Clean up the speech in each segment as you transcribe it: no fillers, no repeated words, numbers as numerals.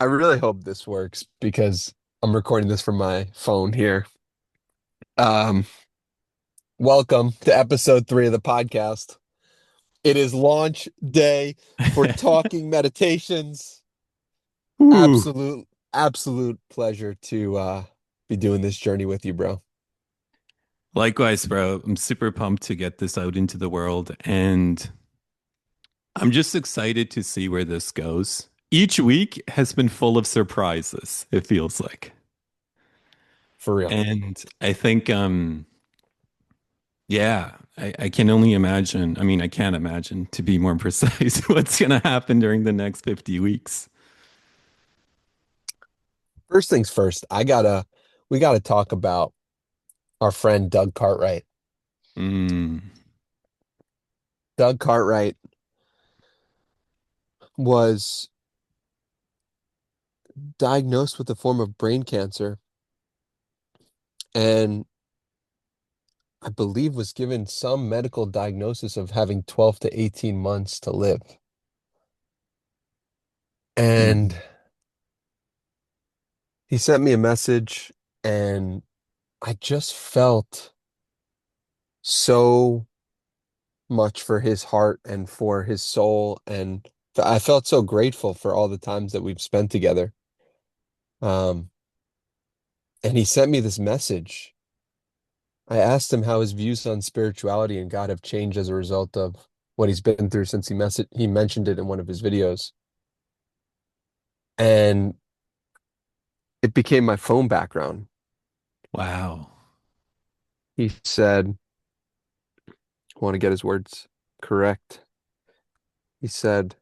I really hope this works because I'm recording this from my phone here. Um, Welcome to episode 3 of the podcast. It is launch day for Talking Meditations. Ooh. Absolute pleasure to be doing this journey with you, bro. Likewise, bro. I'm super pumped to get this out into the world, and I'm just excited to see where this goes. Each week has been full of surprises, it feels like. For real. And I think yeah, I can only imagine. I mean, I can't imagine to be more precise what's gonna happen during the next 50 weeks. First things first, we gotta talk about our friend Doug Cartwright. Mm, Doug Cartwright was diagnosed with a form of brain cancer and I believe was given some medical diagnosis of having 12 to 18 months to live. And mm. he sent me a message and I just felt so much for his heart and for his soul. And I felt so grateful for all the times that we've spent together. Um, and he sent me this message. I asked him how his views on spirituality and God have changed as a result of what he's been through since he mentioned it in one of his videos. And it became my phone background. Wow. He said, I want to get his words correct. He said,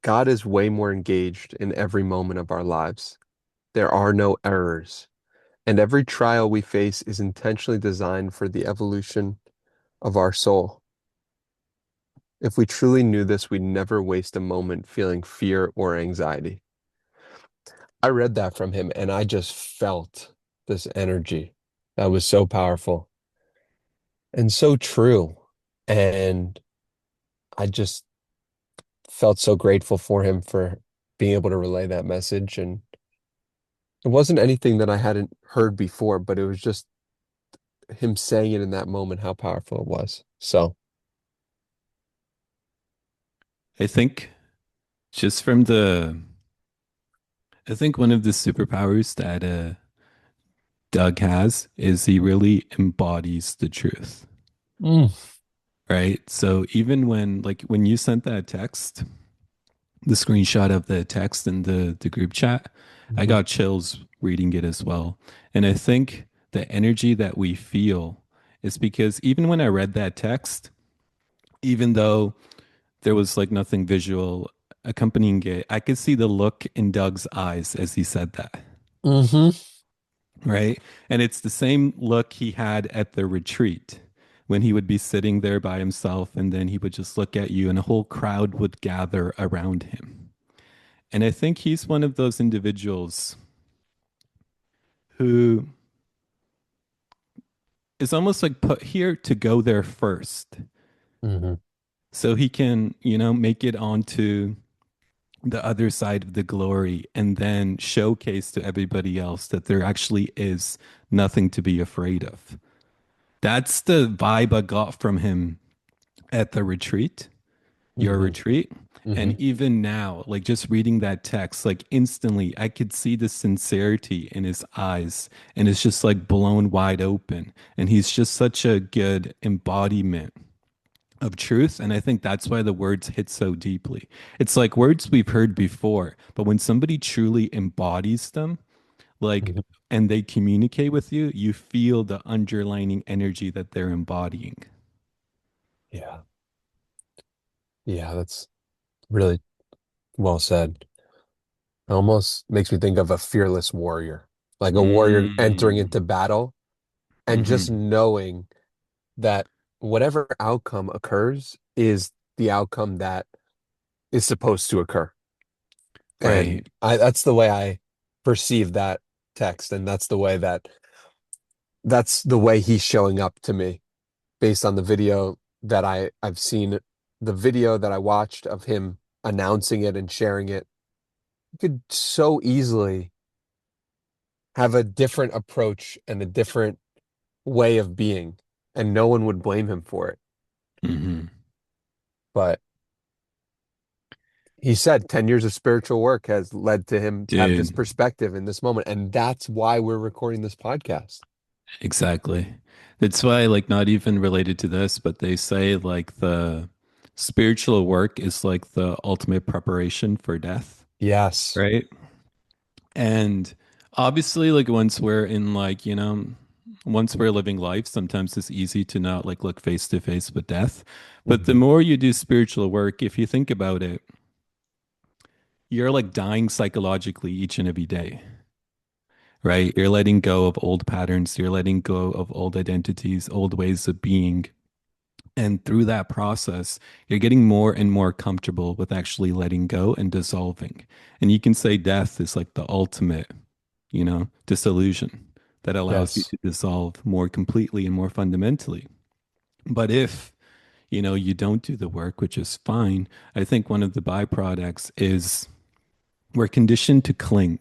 God is way more engaged in every moment of our lives. There are no errors, and every trial we face is intentionally designed for the evolution of our soul. If we truly knew this, we'd never waste a moment feeling fear or anxiety. I read that from him and I just felt this energy that was so powerful and so true. And I just felt so grateful for him for being able to relay that message. And it wasn't anything that I hadn't heard before, but it was just him saying it in that moment, how powerful it was. So, I think just from the I think one of the superpowers that Doug has is he really embodies the truth, mm, right? So even when you sent that text, the screenshot of the text in the group chat, I mhm, got chills reading it as well. And I think the energy that we feel is because even when I read that text, even though there was like nothing visual accompanying it, I could see the look in Doug's eyes as he said that. hmm Right. And it's the same look he had at the retreat when he would be sitting there by himself and then he would just look at you and a whole crowd would gather around him. And I think he's one of those individuals who is almost like put here to go there first. hmm So he can, make it onto the other side of the glory and then showcase to everybody else that there actually is nothing to be afraid of. That's the vibe I got from him at the retreat, your hmm retreat. hmm And even now, like just reading that text, like instantly, I could see the sincerity in his eyes and it's just like blown wide open. And he's just such a good embodiment of truth. And I think that's why the words hit so deeply. It's like words we've heard before, but when somebody truly embodies them, like, hmm and they communicate with you, you feel the underlining energy that they're embodying. Yeah. Yeah, that's really well said. It almost makes me think of a fearless warrior, like a warrior entering Mm. into battle and just Hmm. knowing that whatever outcome occurs is the outcome that is supposed to occur. Right. And that's the way I perceive that text, and that's the way he's showing up to me based on the video I've seen, the video that I watched of him announcing it and sharing it. could so easily have a different approach and a different way of being, and no one would blame him for it. Hmm. But he said 10 years of spiritual work has led to him have this Dude, perspective in this moment. And that's why we're recording this podcast. exactly. That's why, like, not even related to this, but they say like the spiritual work is like the ultimate preparation for death, Yes. right? And obviously, like once we're in like, once we're living life, sometimes it's easy to not like look face to face with death. But the Hmm. more you do spiritual work, if you think about it, you're like dying psychologically each and every day, right? You're letting go of old patterns, you're letting go of old identities, old ways of being. And through that process, you're getting more and more comfortable with actually letting go and dissolving. And you can say death is like the ultimate, disillusion that allows you Yes. to dissolve more completely and more fundamentally. But if, you don't do the work, which is fine, I think one of the byproducts is we're conditioned to cling,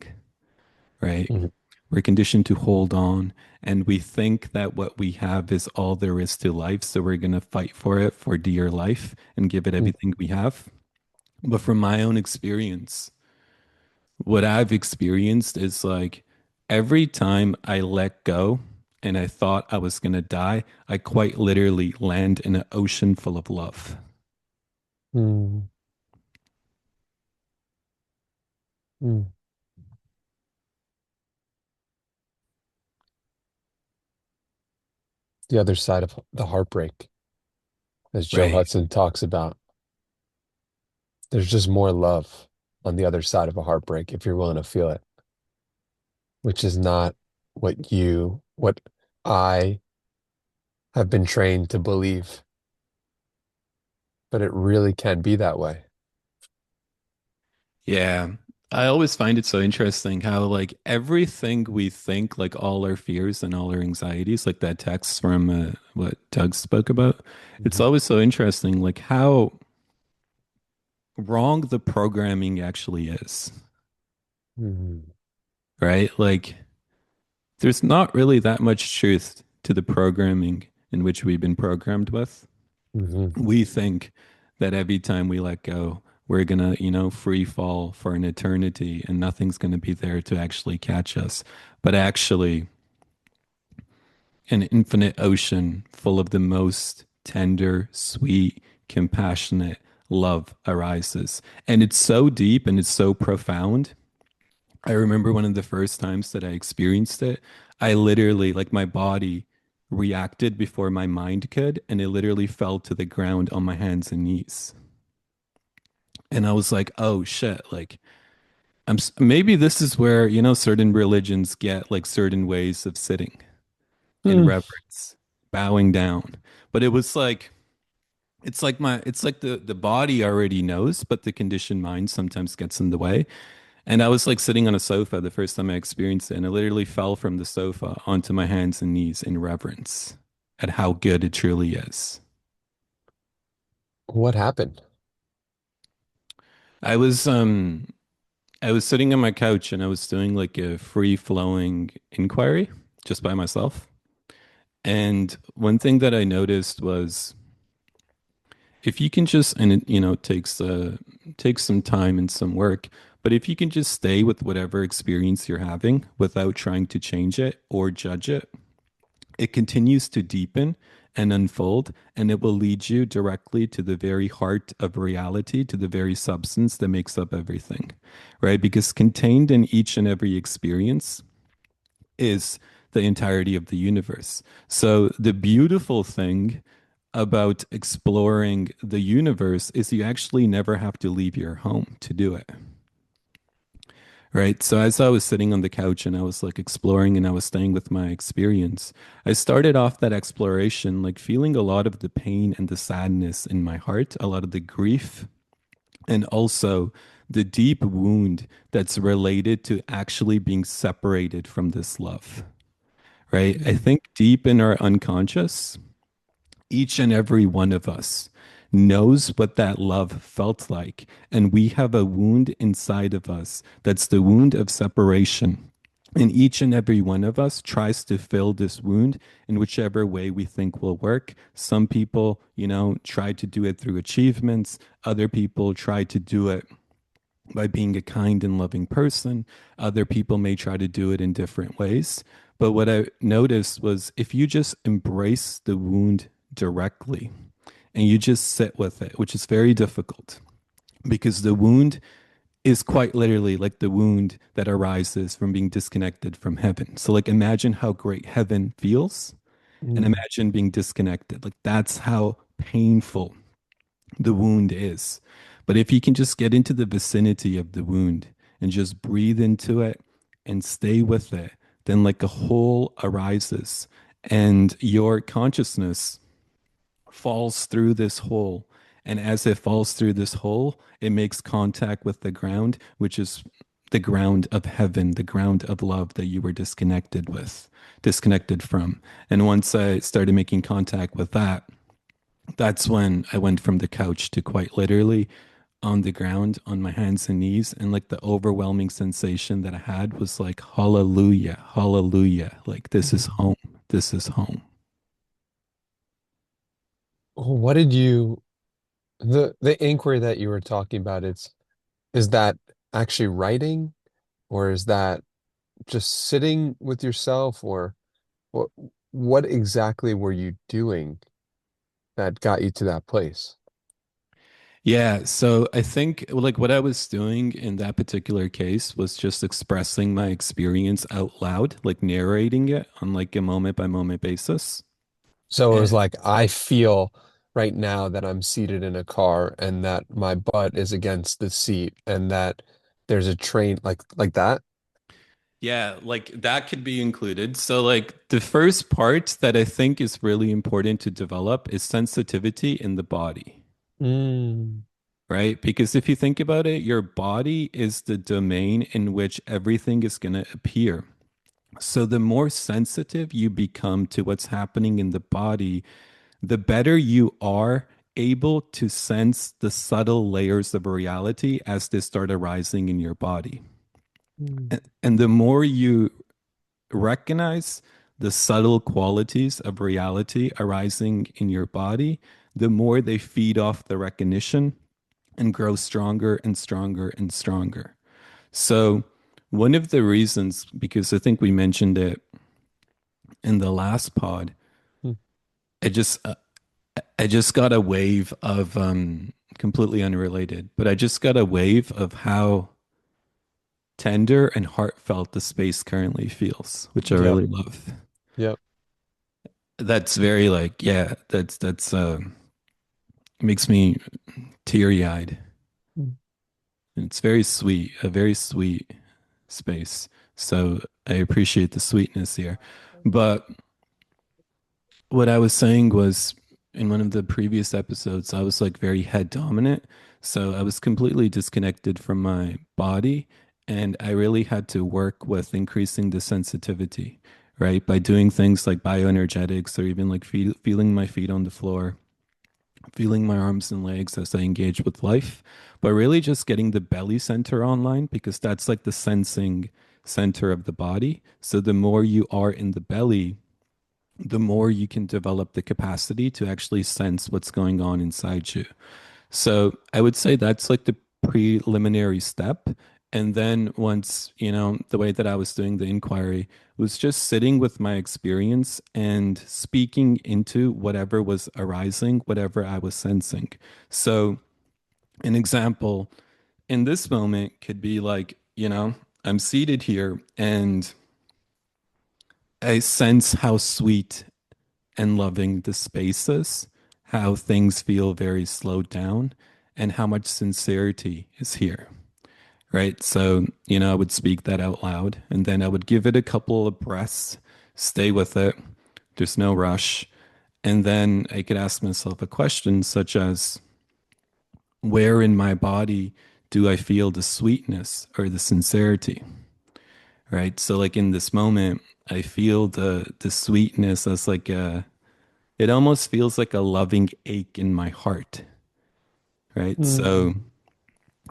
right? Mhm. We're conditioned to hold on, and we think that what we have is all there is to life. So we're going to fight for it for dear life and give it everything we have. But from my own experience, what I've experienced is like every time I let go and I thought I was going to die, I quite literally land in an ocean full of love. Mm. Mm. The other side of the heartbreak, as Joe Right. Hudson talks about, there's just more love on the other side of a heartbreak if you're willing to feel it, which is not what I have been trained to believe, but it really can be that way. Yeah. I always find it so interesting how like everything we think, like all our fears and all our anxieties, like that text from what Doug spoke about, it's Mhm. always so interesting, like how wrong the programming actually is, Mhm. right? Like there's not really that much truth to the programming in which we've been programmed with. Mhm. We think that every time we let go, we're gonna, free fall for an eternity and nothing's gonna be there to actually catch us. But actually, an infinite ocean full of the most tender, sweet, compassionate love arises. And it's so deep and it's so profound. I remember one of the first times that I experienced it, I literally, like, my body reacted before my mind could, and it literally fell to the ground on my hands and knees. And I was like, oh shit, like, maybe this is where, certain religions get like certain ways of sitting in Mm. reverence, bowing down. But it was like, it's like the body already knows, but the conditioned mind sometimes gets in the way. And I was like sitting on a sofa the first time I experienced it, and I literally fell from the sofa onto my hands and knees in reverence at how good it truly is. What happened? I was um I was sitting on my couch and I was doing like a free flowing inquiry just by myself. And one thing that I noticed was if you can just, and it, takes some time and some work, but if you can just stay with whatever experience you're having without trying to change it or judge it, it continues to deepen and unfold, and it will lead you directly to the very heart of reality, to the very substance that makes up everything, right? Because contained in each and every experience is the entirety of the universe. So the beautiful thing about exploring the universe is you actually never have to leave your home to do it. Right. So as I was sitting on the couch and I was like exploring and I was staying with my experience, I started off that exploration like feeling a lot of the pain and the sadness in my heart, a lot of the grief, and also the deep wound that's related to actually being separated from this love. Right. I Mm. think deep in our unconscious, each and every one of us knows what that love felt like. And we have a wound inside of us that's the wound of separation. And each and every one of us tries to fill this wound in whichever way we think will work. Some people, try to do it through achievements. Other people try to do it by being a kind and loving person. Other people may try to do it in different ways. But what I noticed was if you just embrace the wound directly and you just sit with it, which is very difficult because the wound is quite literally like the wound that arises from being disconnected from heaven. So, like, imagine how great heaven feels and Mm. imagine being disconnected. Like, that's how painful the wound is. But if you can just get into the vicinity of the wound and just breathe into it and stay with it, then like a hole arises and your consciousness falls through this hole. And as it falls through this hole, it makes contact with the ground, which is the ground of heaven, the ground of love that you were disconnected from. And once I started making contact with that, that's when I went from the couch to quite literally on the ground on my hands and knees. And like the overwhelming sensation that I had was like, hallelujah, hallelujah. Like, this is Mm. home. This is home. What did you the inquiry that you were talking about, is that actually writing, or is that just sitting with yourself, or what what exactly were you doing that got you to that place? Yeah, so I think like what I was doing in that particular case was just expressing my experience out loud, like narrating it on like a moment by moment basis. So it was And like, I feel right now that I'm seated in a car and that my butt is against the seat and that there's a train, like that. yeah, like that could be included. So like the first part that I think is really important to develop is sensitivity in the body, Mm. right? Because if you think about it, your body is the domain in which everything is going to appear. So the more sensitive you become to what's happening in the body, the better you are able to sense the subtle layers of reality as they start arising in your body. Mm. And the more you recognize the subtle qualities of reality arising in your body, the more they feed off the recognition and grow stronger and stronger and stronger. So, one of the reasons, because I think we mentioned it in the last pod, Mm. I just I just got a wave of completely unrelated, but I just got a wave of how tender and heartfelt the space currently feels, which I Yep. really love. Yep. That's very like, yeah, that's makes me teary-eyed. Mm. It's very sweet, a very sweet space. So I appreciate the sweetness here. But what I was saying was in one of the previous episodes, I was like very head dominant. So I was completely disconnected from my body. And I really had to work with increasing the sensitivity, right? By doing things like bioenergetics or even like feeling my feet on the floor, feeling my arms and legs as I engage with life, but really just getting the belly center online because that's like the sensing center of the body. So the more you are in the belly, the more you can develop the capacity to actually sense what's going on inside you. So I would say that's like the preliminary step. And then once, the way that I was doing the inquiry was just sitting with my experience and speaking into whatever was arising, whatever I was sensing. So an example in this moment could be like, I'm seated here and I sense how sweet and loving the spaces, how things feel very slowed down, and how much sincerity is here. Right. So, I would speak that out loud and then I would give it a couple of breaths, stay with it. There's no rush. And then I could ask myself a question such as, where in my body do I feel the sweetness or the sincerity? Right. So, like in this moment, I feel the sweetness as like it almost feels like a loving ache in my heart. right? So Mm,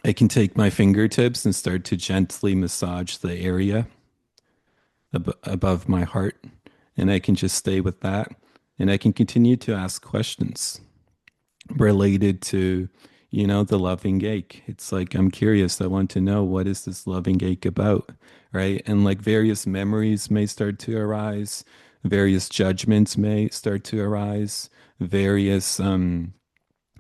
I can take my fingertips and start to gently massage the area above my heart, and I can just stay with that. And I can continue to ask questions related to, the loving ache. It's like, I'm curious. I want to know, what is this loving ache about? Right. And like various memories may start to arise, various judgments may start to arise, various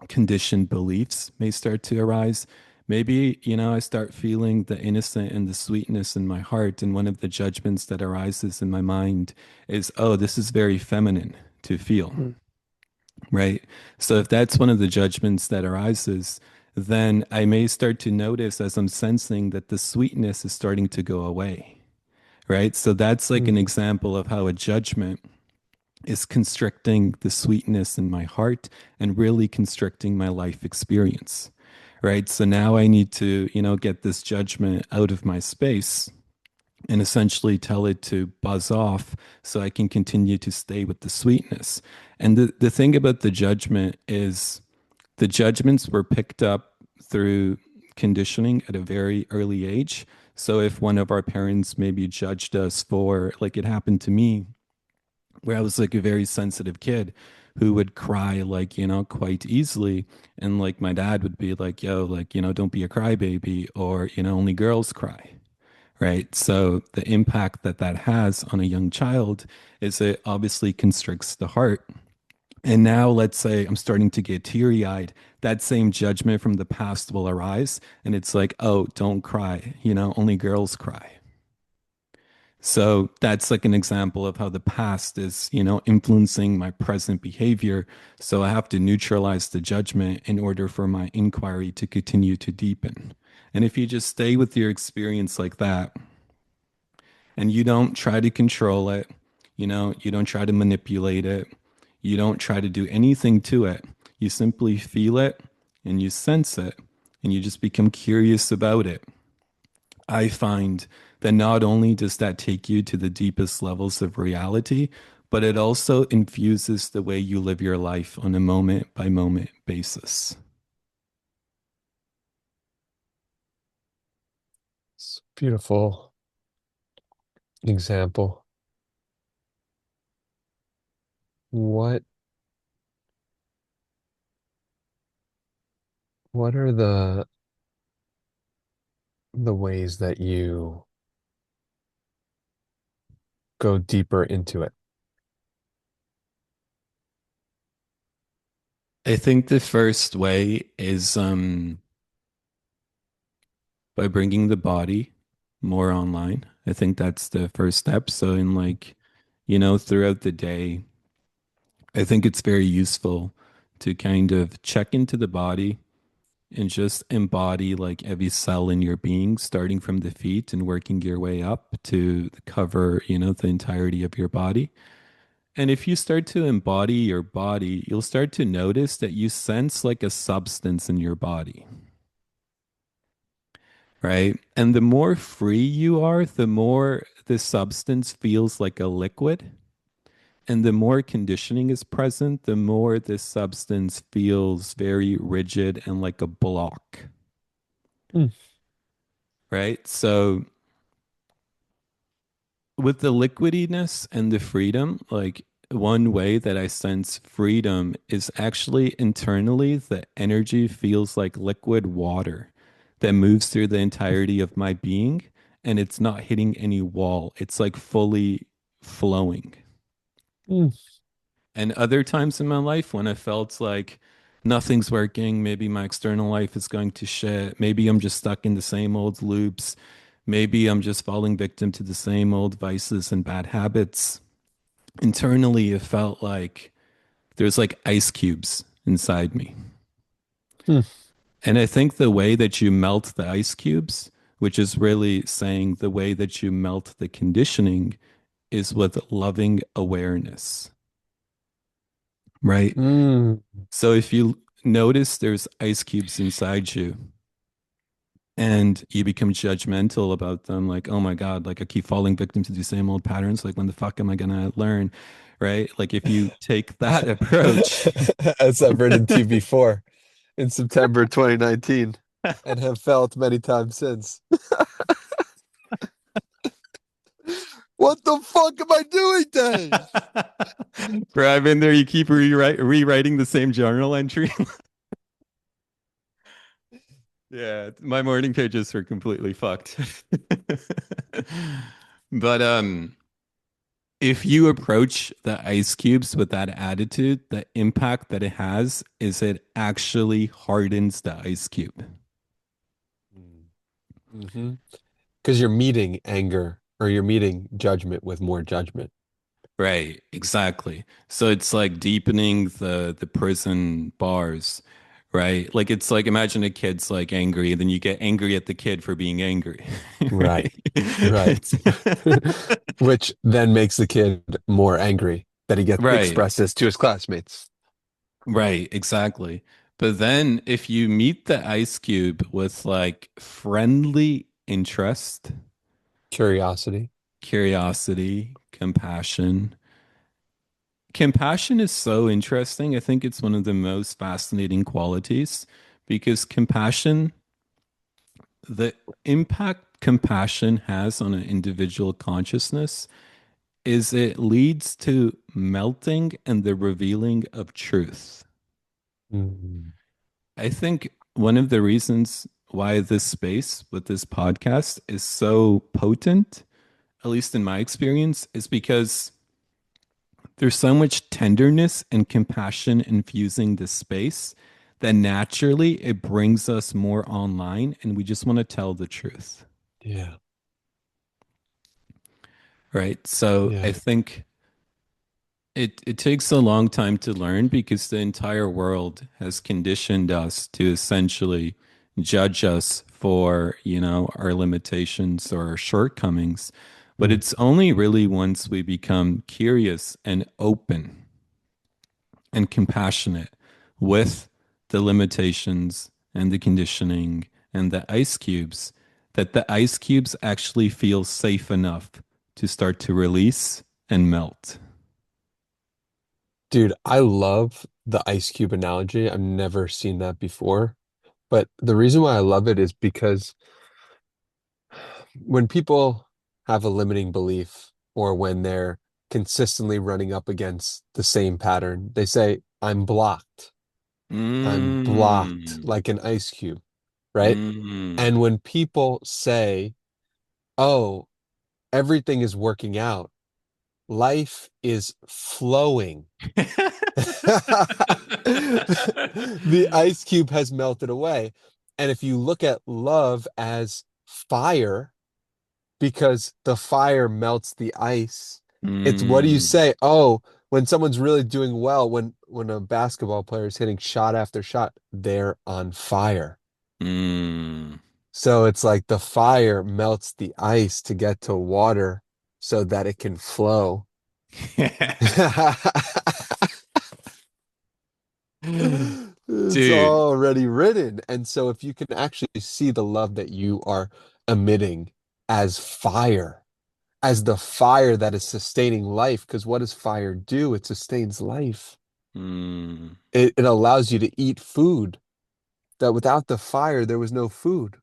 conditioned beliefs may start to arise. Maybe, I start feeling the innocent and the sweetness in my heart. And one of the judgments that arises in my mind is, oh, this is very feminine to feel. mm, Right. So if that's one of the judgments that arises, then I may start to notice as I'm sensing that the sweetness is starting to go away. Right. So that's like an mm, example of how a judgment is constricting the sweetness in my heart and really constricting my life experience. Right. So now I need to, get this judgment out of my space and essentially tell it to buzz off so I can continue to stay with the sweetness. And the thing about the judgment is the judgments were picked up through conditioning at a very early age. So if one of our parents maybe judged us for, like it happened to me, where I was like a very sensitive kid who would cry like, quite easily. And like my dad would be like, yo, like, don't be a crybaby, or, only girls cry, right? So the impact that that has on a young child is it obviously constricts the heart. And now let's say I'm starting to get teary-eyed. That same judgment from the past will arise, and it's like, oh, don't cry, only girls cry. So that's like an example of how the past is, influencing my present behavior. So I have to neutralize the judgment in order for my inquiry to continue to deepen. And if you just stay with your experience like that, and you don't try to control it, you don't try to manipulate it, you don't try to do anything to it. You simply feel it and you sense it and you just become curious about it. I find that not only does that take you to the deepest levels of reality, but it also infuses the way you live your life on a moment by moment basis. it's a beautiful example. What what are the ways that you go deeper into it? I think the first way is by bringing the body more online. I think that's the first step. So, in like, throughout the day, I think it's very useful to kind of check into the body and just embody like every cell in your being, starting from the feet and working your way up to cover, the entirety of your body. And if you start to embody your body, you'll start to notice that you sense like a substance in your body, right? And the more free you are, the more the substance feels like a liquid. And the more conditioning is present, the more this substance feels very rigid and like a block, Mm, right? So with the liquidiness and the freedom, like one way that I sense freedom is actually internally, the energy feels like liquid water that moves through the entirety of my being and it's not hitting any wall. It's like fully flowing. mm, And other times in my life when I felt like nothing's working, maybe my external life is going to shit, maybe I'm just stuck in the same old loops, maybe I'm just falling victim to the same old vices and bad habits. Internally, it felt like there's like ice cubes inside me. mm, And I think the way that you melt the ice cubes, which is really saying the way that you melt the conditioning, is with loving awareness, right? mm. So if you notice there's ice cubes inside you and you become judgmental about them, like, oh my God, like I keep falling victim to the same old patterns, like when the fuck am I gonna learn? Right? Like if you take that approach, As I've written to you before. in September 2019 and have felt many times since. What the fuck am I doing then? Bro, I've been there. You keep rewriting the same journal entry. Yeah, my morning pages are completely fucked. But if you approach the ice cubes with that attitude, the impact that it has is it actually hardens the ice cube. Mm-hmm. Because you're meeting anger or you're meeting judgment with more judgment. Right, exactly. So it's like deepening the prison bars, right? Like it's like imagine a kid's like angry, and then you get angry at the kid for being angry. Right. Right? Right. It's Which then makes the kid more angry that he gets right, expresses to his classmates. right, exactly. But then if you meet the ice cube with like friendly interest, Curiosity. curiosity, compassion. Compassion is so interesting. I think it's one of the most fascinating qualities because compassion, the impact compassion has on an individual consciousness is it leads to melting and the revealing of truth. Mm. I think one of the reasons why this space with this podcast is so potent, at least in my experience, is because there's so much tenderness and compassion infusing this space that naturally it brings us more online and we just want to tell the truth. Yeah. Right. So I Yeah. think it takes a long time to learn because the entire world has conditioned us to essentially judge us for, our limitations or our shortcomings. But Mm. it's only really once we become curious and open and compassionate with the limitations and the conditioning and the ice cubes that the ice cubes actually feel safe enough to start to release and melt. Dude, I love the ice cube analogy. I've never seen that before. But the reason why I love it is because when people have a limiting belief or when they're consistently running up against the same pattern, they say, I'm blocked. I'm blocked Mm, like an ice cube, right? mm. And when people say, oh, everything is working out, life is flowing, the ice cube has melted away. And if you look at love as fire, because the fire melts the ice. It's what do you Mm, say? Oh, when someone's really doing well, when a basketball player is hitting shot after shot, they're on fire. mm. So it's like the fire melts the ice to get to water so that it can flow. It's Dude, already written. And so if you can actually see the love that you are emitting as fire, as the fire that is sustaining life. Because what does fire do? It sustains life. mm. It allows you to eat food that without the fire, there was no food.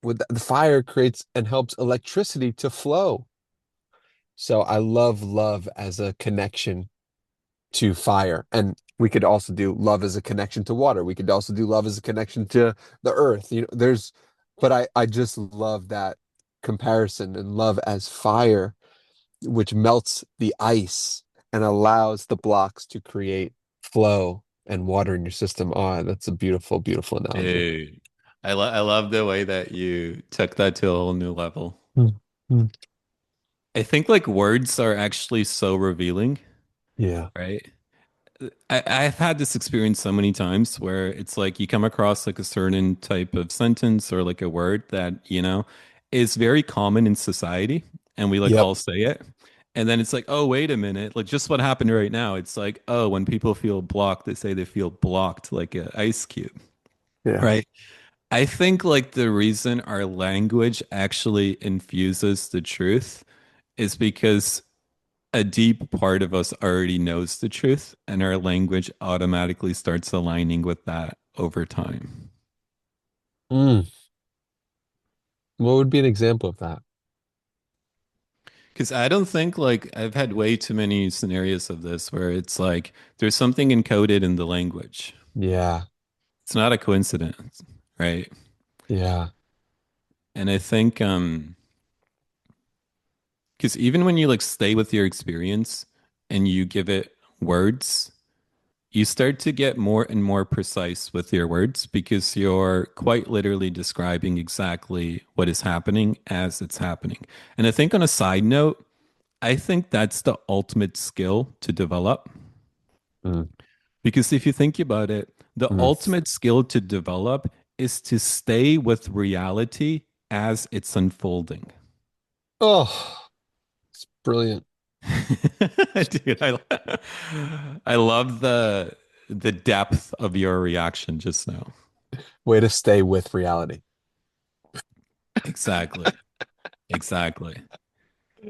With the fire creates and helps electricity to flow. So I love love as a connection to fire. And we could also do love as a connection to water. We could also do love as a connection to the earth. But I just love that comparison and love as fire which melts the ice and allows the blocks to create flow and water in your system. Ah, that's a beautiful, beautiful analogy. Dude. I love the way that you took that to a whole new level. Mm, mm. I think like words are actually so revealing, Yeah. right? I've had this experience so many times where it's like you come across like a certain type of sentence or like a word that, is very common in society and we like Yep. all say it. And then it's like, oh, wait a minute. Like just what happened right now. It's like, oh, when people feel blocked, they say they feel blocked like an ice cube, Yeah. right? I think like the reason our language actually infuses the truth is because a deep part of us already knows the truth, and our language automatically starts aligning with that. over time. Mm. What would be an example of that? Because I don't think like I've had way too many scenarios of this where it's like there's something encoded in the language. Yeah, It's not a coincidence, right? yeah. And I think because even when you like stay with your experience and you give it words, you start to get more and more precise with your words because you're quite literally describing exactly what is happening as it's happening. And I think on a side note, I think that's the ultimate skill to develop. Mm, Because if you think about it, the mm. ultimate skill to develop is to stay with reality as it's unfolding. Oh, it's brilliant. Dude, I love the depth of your reaction just now. Way to stay with reality. Exactly. Exactly.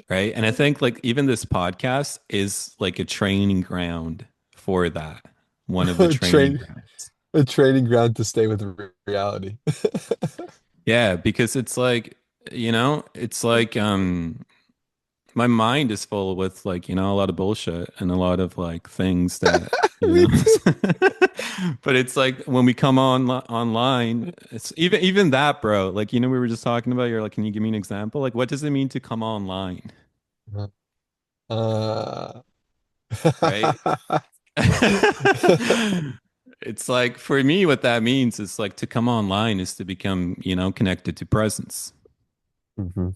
Right. And I think like even this podcast is like a training ground for that. One of the training Train grounds. a training ground to stay with reality. Yeah, because it's like, it's like my mind is full with like, a lot of bullshit and a lot of like things that, you Me know. too. But it's like when we come on online, it's even that, bro. Like, we were just talking about, you're like, can you give me an example? Like, what does it mean to come online? Uh, Right? It's like for me, what that means is like to come online is to become, connected to presence. Mhm.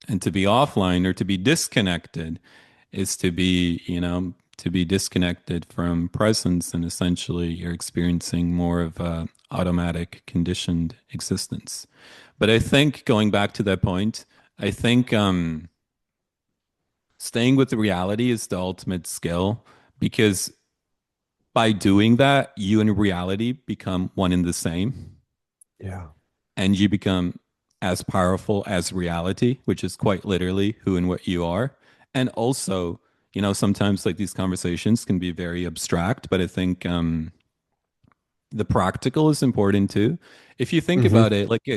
And to be offline or to be disconnected is to be disconnected from presence, and essentially you're experiencing more of a automatic conditioned existence. But I think going back to that point, I think staying with the reality is the ultimate skill because by doing that, you and reality become one and the same, Yeah. and you become as powerful as reality, which is quite literally who and what you are. And also, sometimes like these conversations can be very abstract, but I think the practical is important too. If you think Hmm. about it, like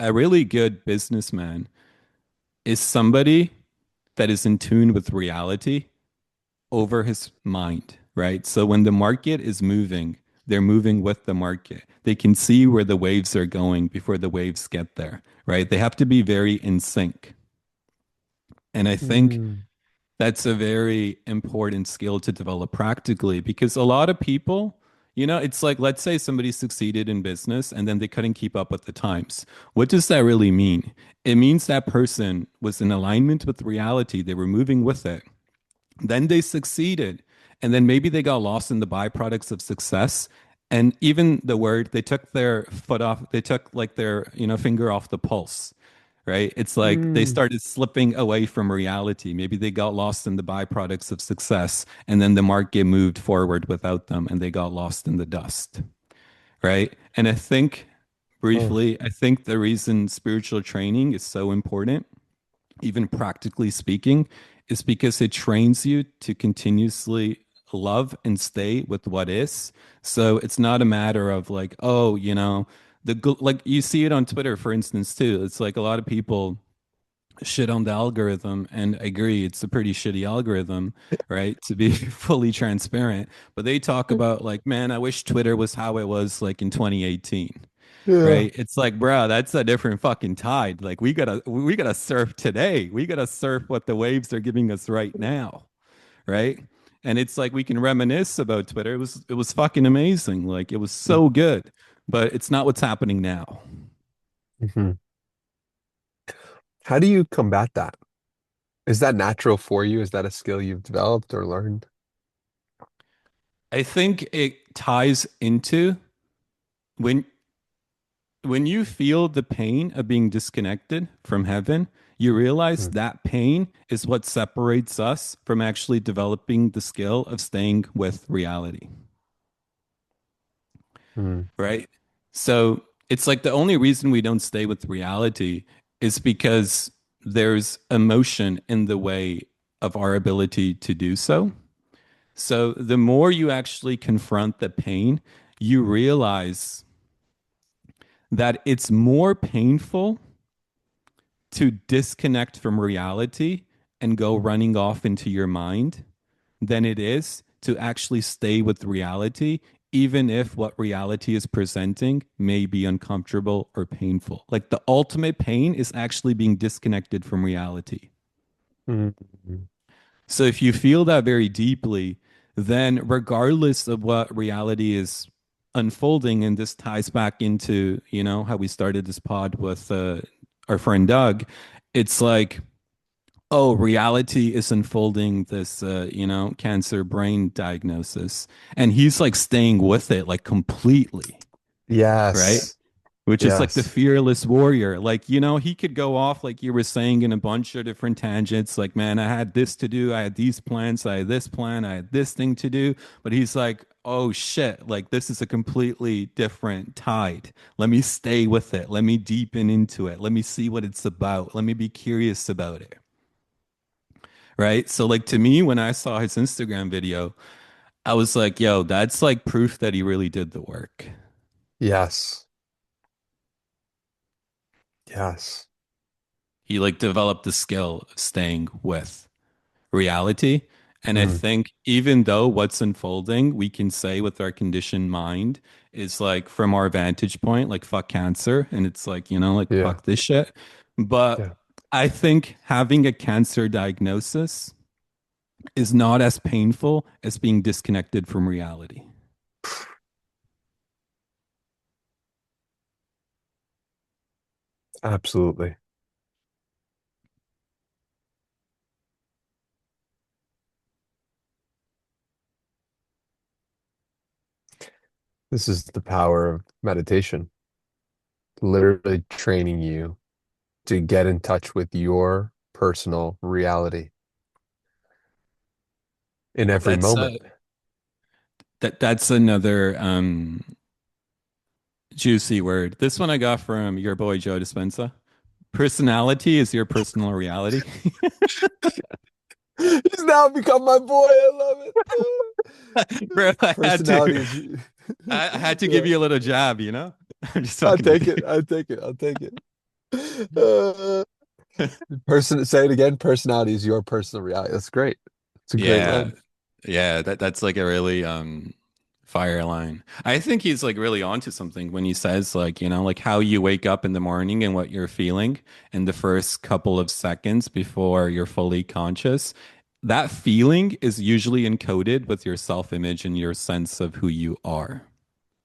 a really good businessman is somebody that is in tune with reality over his mind, right? So when the market is moving, they're moving with the market. They can see where the waves are going before the waves get there, right? They have to be very in sync. And I think Mm. that's a very important skill to develop practically because a lot of people, it's like, let's say somebody succeeded in business and then they couldn't keep up with the times. What does that really mean? It means that person was in alignment with reality, they were moving with it. Then they succeeded. And then maybe they got lost in the byproducts of success. And even the word, they took their foot off, they took like their, finger off the pulse, right? It's like they Mm. started slipping away from reality. Maybe they got lost in the byproducts of success. And then the market moved forward without them and they got lost in the dust, right? And I think, Oh. briefly, I think the reason spiritual training is so important, even practically speaking, is because it trains you to continuously love and stay with what is. So it's not a matter of like, oh, like you see it on Twitter, for instance, too. It's like a lot of people shit on the algorithm, and I agree, it's a pretty shitty algorithm, right? To be fully transparent. But they talk about like, man, I wish Twitter was how it was like in 2018, Yeah. right? It's like, bro, that's a different fucking tide. Like we gotta surf today. We gotta surf what the waves are giving us right now, right? And it's like we can reminisce about Twitter. It was fucking amazing. Like it was so good, but it's not what's happening now. Mhm. How do you combat that? Is that natural for you? Is that a skill you've developed or learned? I think it ties into when you feel the pain of being disconnected from heaven, you realize Mm. that pain is what separates us from actually developing the skill of staying with reality, Mm. right? So it's like the only reason we don't stay with reality is because there's emotion in the way of our ability to do so. So the more you actually confront the pain, you realize that it's more painful to disconnect from reality and go running off into your mind than it is to actually stay with reality, even if what reality is presenting may be uncomfortable or painful. Like the ultimate pain is actually being disconnected from reality. Mhm. So if you feel that very deeply, then regardless of what reality is unfolding, and this ties back into, how we started this pod with our friend Doug, it's like, oh, reality is unfolding this, cancer brain diagnosis. And he's like staying with it like completely, right? Yes. Which is like the Yes. fearless warrior. Like, he could go off, like you were saying, in a bunch of different tangents. Like, man, I had this to do. I had these plans. I had this plan. I had this thing to do. But he's like, oh shit, like this is a completely different tide. Let me stay with it. Let me deepen into it. Let me see what it's about. Let me be curious about it. Right. So, like, to me, when I saw his Instagram video, I was like, yo, that's like proof that he really did the work. Yes. Yes. He like developed the skill of staying with reality. And I Mm. think even though what's unfolding, we can say with our conditioned mind is like from our vantage point, like fuck cancer. And it's like, like Yeah. fuck this shit. But Yeah. I think having a cancer diagnosis is not as painful as being disconnected from reality. Absolutely. This is the power of meditation, literally training you to get in touch with your personal reality in every That's moment. that's another juicy word. This one I got from your boy Joe Dispenza. Personality is your personal reality. He's now become my boy. I love Bro, it. Personality is, I had to give yeah. you a little jab. I'm just I'll fucking with take it. you. I'll take it. I'll take it. Uh, say it again. Personality is your personal reality. That's great. It's a great Yeah. line. Yeah, that's like a really fire line. I think he's like really onto something when he says like, like how you wake up in the morning and what you're feeling in the first couple of seconds before you're fully conscious. That feeling is usually encoded with your self-image and your sense of who you are,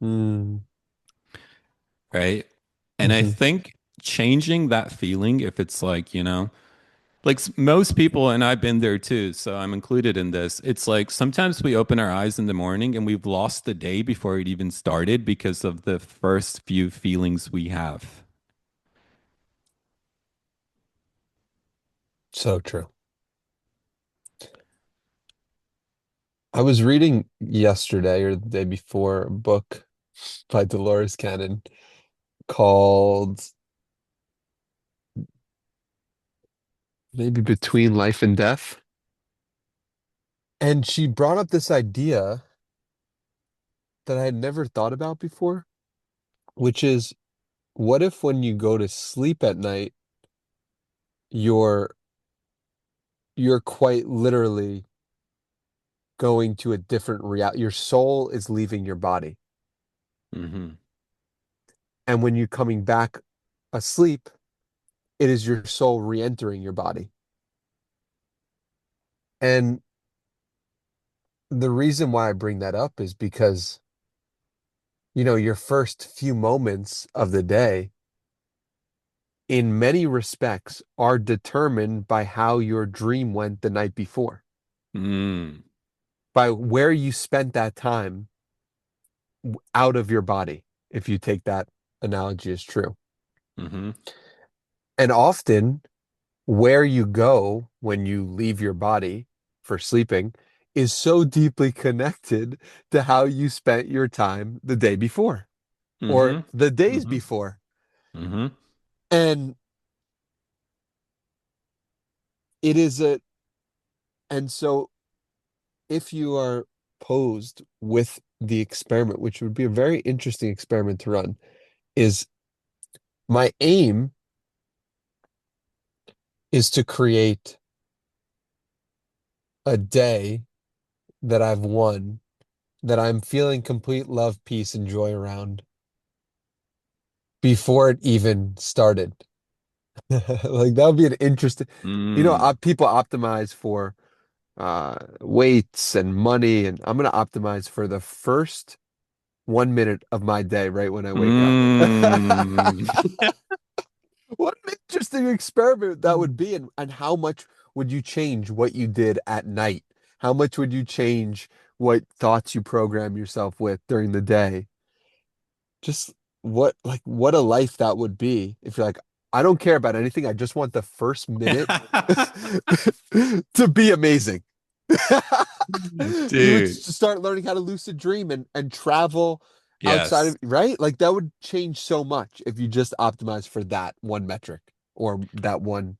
Mm, right? And I hmm. think changing that feeling, if it's like, like most people, and I've been there too, so I'm included in this. It's like sometimes we open our eyes in the morning and we've lost the day before it even started because of the first few feelings we have. So true. I was reading yesterday or the day before a book by Dolores Cannon called maybe Between Life and Death. And she brought up this idea that I had never thought about before, which is what if when you go to sleep at night, you're you're quite literally going to a different reality. Your soul is leaving your body. Hmm. And when you're coming back asleep, it is your soul re-entering your body. And the reason why I bring that up is because, your first few moments of the day, in many respects, are determined by how your dream went the night before, Mm. by where you spent that time out of your body, if you take that analogy as true. Hmm. And often, where you go when you leave your body for sleeping is so deeply connected to how you spent your time the day before or Hmm. the days Hmm. before. Hmm. And it is and so if you are posed with the experiment, which would be a very interesting experiment to run, is my aim is to create a day that I've won, that I'm feeling complete love, peace, and joy around before it even started. Like that would be an interesting, Mm. people optimize for weights and money, and I'm gonna optimize for the first 1 minute of my day right when I wake up. Mm. What an interesting experiment that would be, and how much would you change what you did at night? How much would you change what thoughts you program yourself with during the day? Just what a life that would be if you're like, I don't care about anything. I just want the first minute to be amazing. You would Dude, start learning how to lucid dream and travel outside yes. of, right? Like that would change so much if you just optimize for that one metric or that one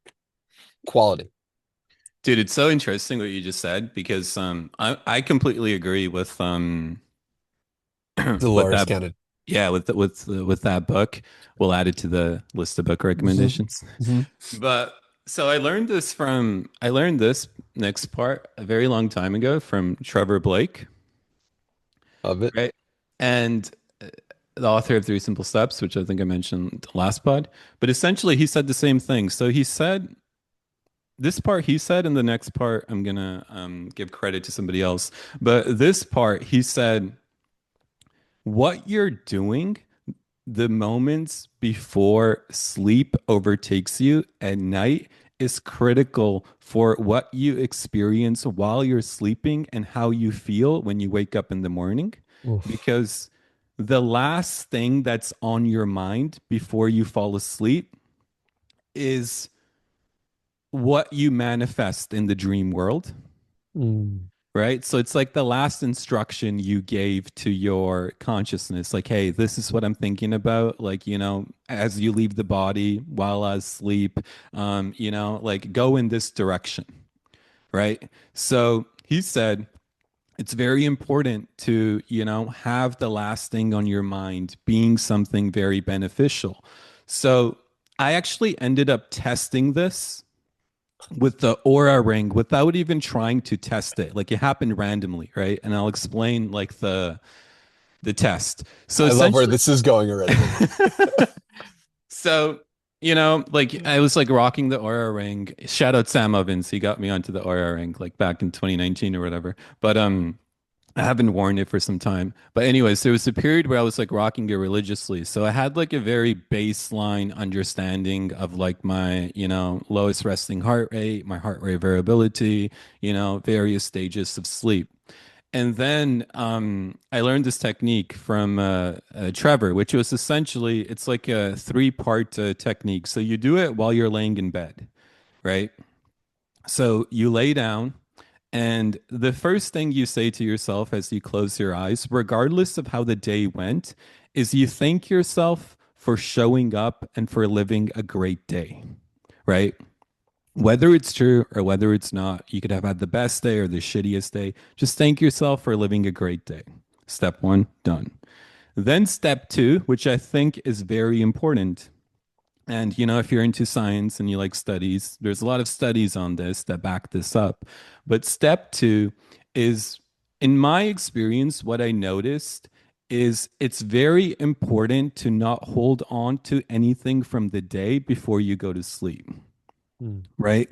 quality. Dude, it's so interesting what you just said because I completely agree with with Dolores that Cannon. yeah with that book. We'll add it to the list of book Hmm. recommendations. Hmm. But so I learned this next part a very long time ago from Trevor Blake, Of it. right? And the author of Three Simple Steps, which I think I mentioned last pod. But essentially, he said the same thing. So he said this part he said, and the next part I'm gonna give credit to somebody else. But this part he said, "What you're doing." The moments before sleep overtakes you at night is critical for what you experience while you're sleeping and how you feel when you wake up in the morning. Oof. Because the last thing that's on your mind before you fall asleep is what you manifest in the dream world. Mm. Right. So it's like the last instruction you gave to your consciousness, like, hey, this is what I'm thinking about. Like, as you leave the body while I sleep, like go in this direction. Right. So he said it's very important to, have the last thing on your mind being something very beneficial. So I actually ended up testing this with the Aura ring without even trying to test it. Like it happened randomly, right? And I'll explain like the test. So I love where essentially, this is going already. so like I was like rocking the Aura ring. Shout out Sam Ovens, he got me onto the Aura ring like back in 2019 or whatever. But I haven't worn it for some time. But anyways, there was a period where I was like rocking it religiously. So I had like a very baseline understanding of like my, lowest resting heart rate, my heart rate variability, various stages of sleep. And then I learned this technique from Trevor, which was essentially it's like a three-part technique. So you do it while you're laying in bed, right? So you lay down, and the first thing you say to yourself as you close your eyes, regardless of how the day went, is you thank yourself for showing up and for living a great day, right? Whether it's true or whether it's not, you could have had the best day or the shittiest day. Just thank yourself for living a great day. Step one, done. Then step two, which I think is very important, and if you're into science and you like studies, there's a lot of studies on this that back this up. But step two is, in my experience, what I noticed is it's very important to not hold on to anything from the day before you go to sleep, Mm. right?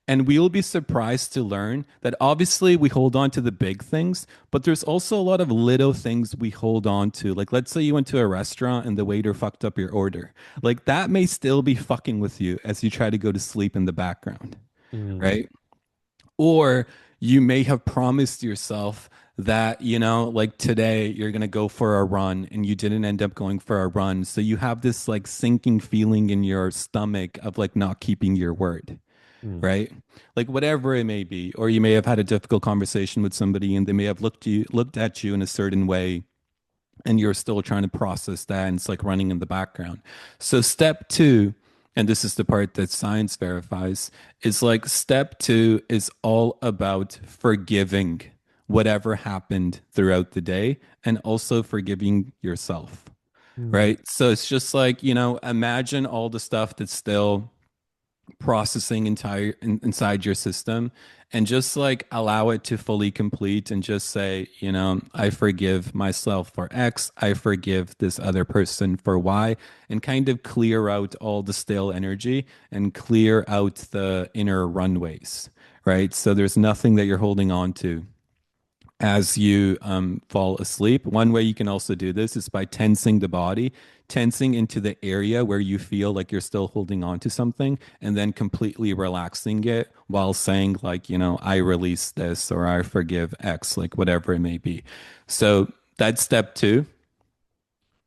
And we'll be surprised to learn that obviously we hold on to the big things, but there's also a lot of little things we hold on to. Like, let's say you went to a restaurant and the waiter fucked up your order. Like, that may still be fucking with you as you try to go to sleep in the background, Mm. right? Or you may have promised yourself that, like today you're going to go for a run and you didn't end up going for a run. So you have this like sinking feeling in your stomach of like not keeping your word, Mm. right? Like whatever it may be, or you may have had a difficult conversation with somebody and they may have looked at you in a certain way and you're still trying to process that and it's like running in the background. So step 2, and this is the part that science verifies, is like step 2 is all about forgiving whatever happened throughout the day and also forgiving yourself, Mm. right? So it's just like, imagine all the stuff that's still processing inside your system, and just like allow it to fully complete and just say, I forgive myself for X, I forgive this other person for Y, and kind of clear out all the stale energy and clear out the inner runways, right? So there's nothing that you're holding on to as you fall asleep. One way you can also do this is by tensing the body, tensing into the area where you feel like you're still holding on to something, and then completely relaxing it while saying, like, I release this or I forgive X, like whatever it may be. So that's step two.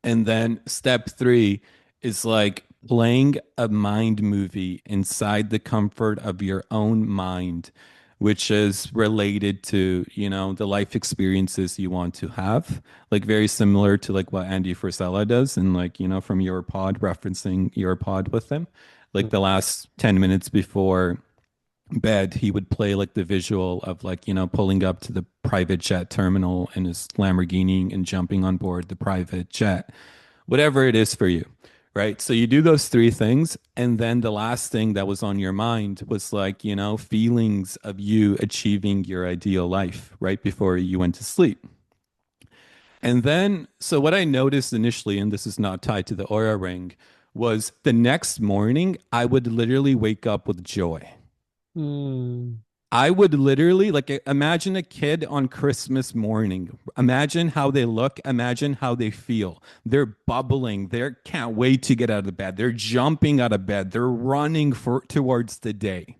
And then step three is like playing a mind movie inside the comfort of your own mind, which is related to, the life experiences you want to have. Like very similar to like what Andy Frisella does and like, from your pod, referencing your pod with him. Like the last 10 minutes before bed, he would play like the visual of like, pulling up to the private jet terminal in his Lamborghini and jumping on board the private jet, whatever it is for you. Right. So you do those three things. And then the last thing that was on your mind was like, feelings of you achieving your ideal life right before you went to sleep. And then, so what I noticed initially, and this is not tied to the aura ring, was the next morning, I would literally wake up with joy. Mm. I would literally like imagine a kid on Christmas morning. Imagine how they look. Imagine how they feel. They're bubbling. They can't wait to get out of bed. They're jumping out of bed. They're running for towards the day.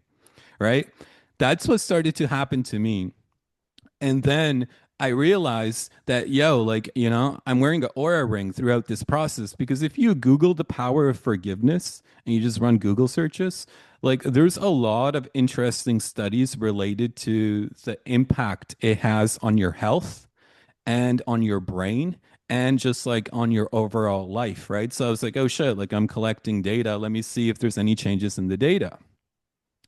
Right. That's what started to happen to me. And then I realized that, like, I'm wearing an aura ring throughout this process because if you Google the power of forgiveness and you just run Google searches, like, there's a lot of interesting studies related to the impact it has on your health and on your brain and just like on your overall life, right? So I was like, oh shit, like I'm collecting data. Let me see if there's any changes in the data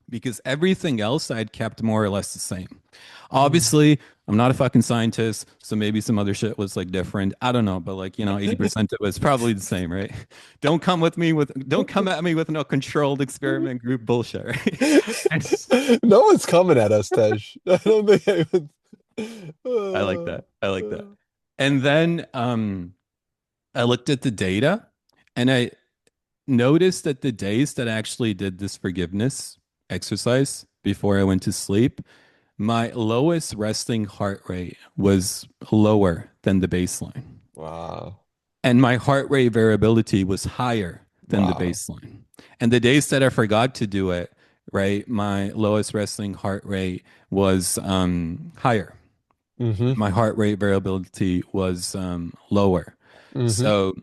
because everything else I'd kept more or less the same. Mm. Obviously, I'm not a fucking scientist, so maybe some other shit was like different. I don't know, but like, 80% of it was probably the same, right? Don't come at me with no controlled experiment group bullshit, right? No one's coming at us, Tej. I don't think anyone's. I like that. I like that. Uh, And then I looked at the data and I noticed that the days that I actually did this forgiveness exercise before I went to sleep, my lowest resting heart rate was lower than the baseline. wow. And my heart rate variability was higher than the Wow. baseline. And the days that I forgot to do it, right, my lowest resting heart rate was higher. Mm-hmm. My heart rate variability was lower. Mm-hmm. So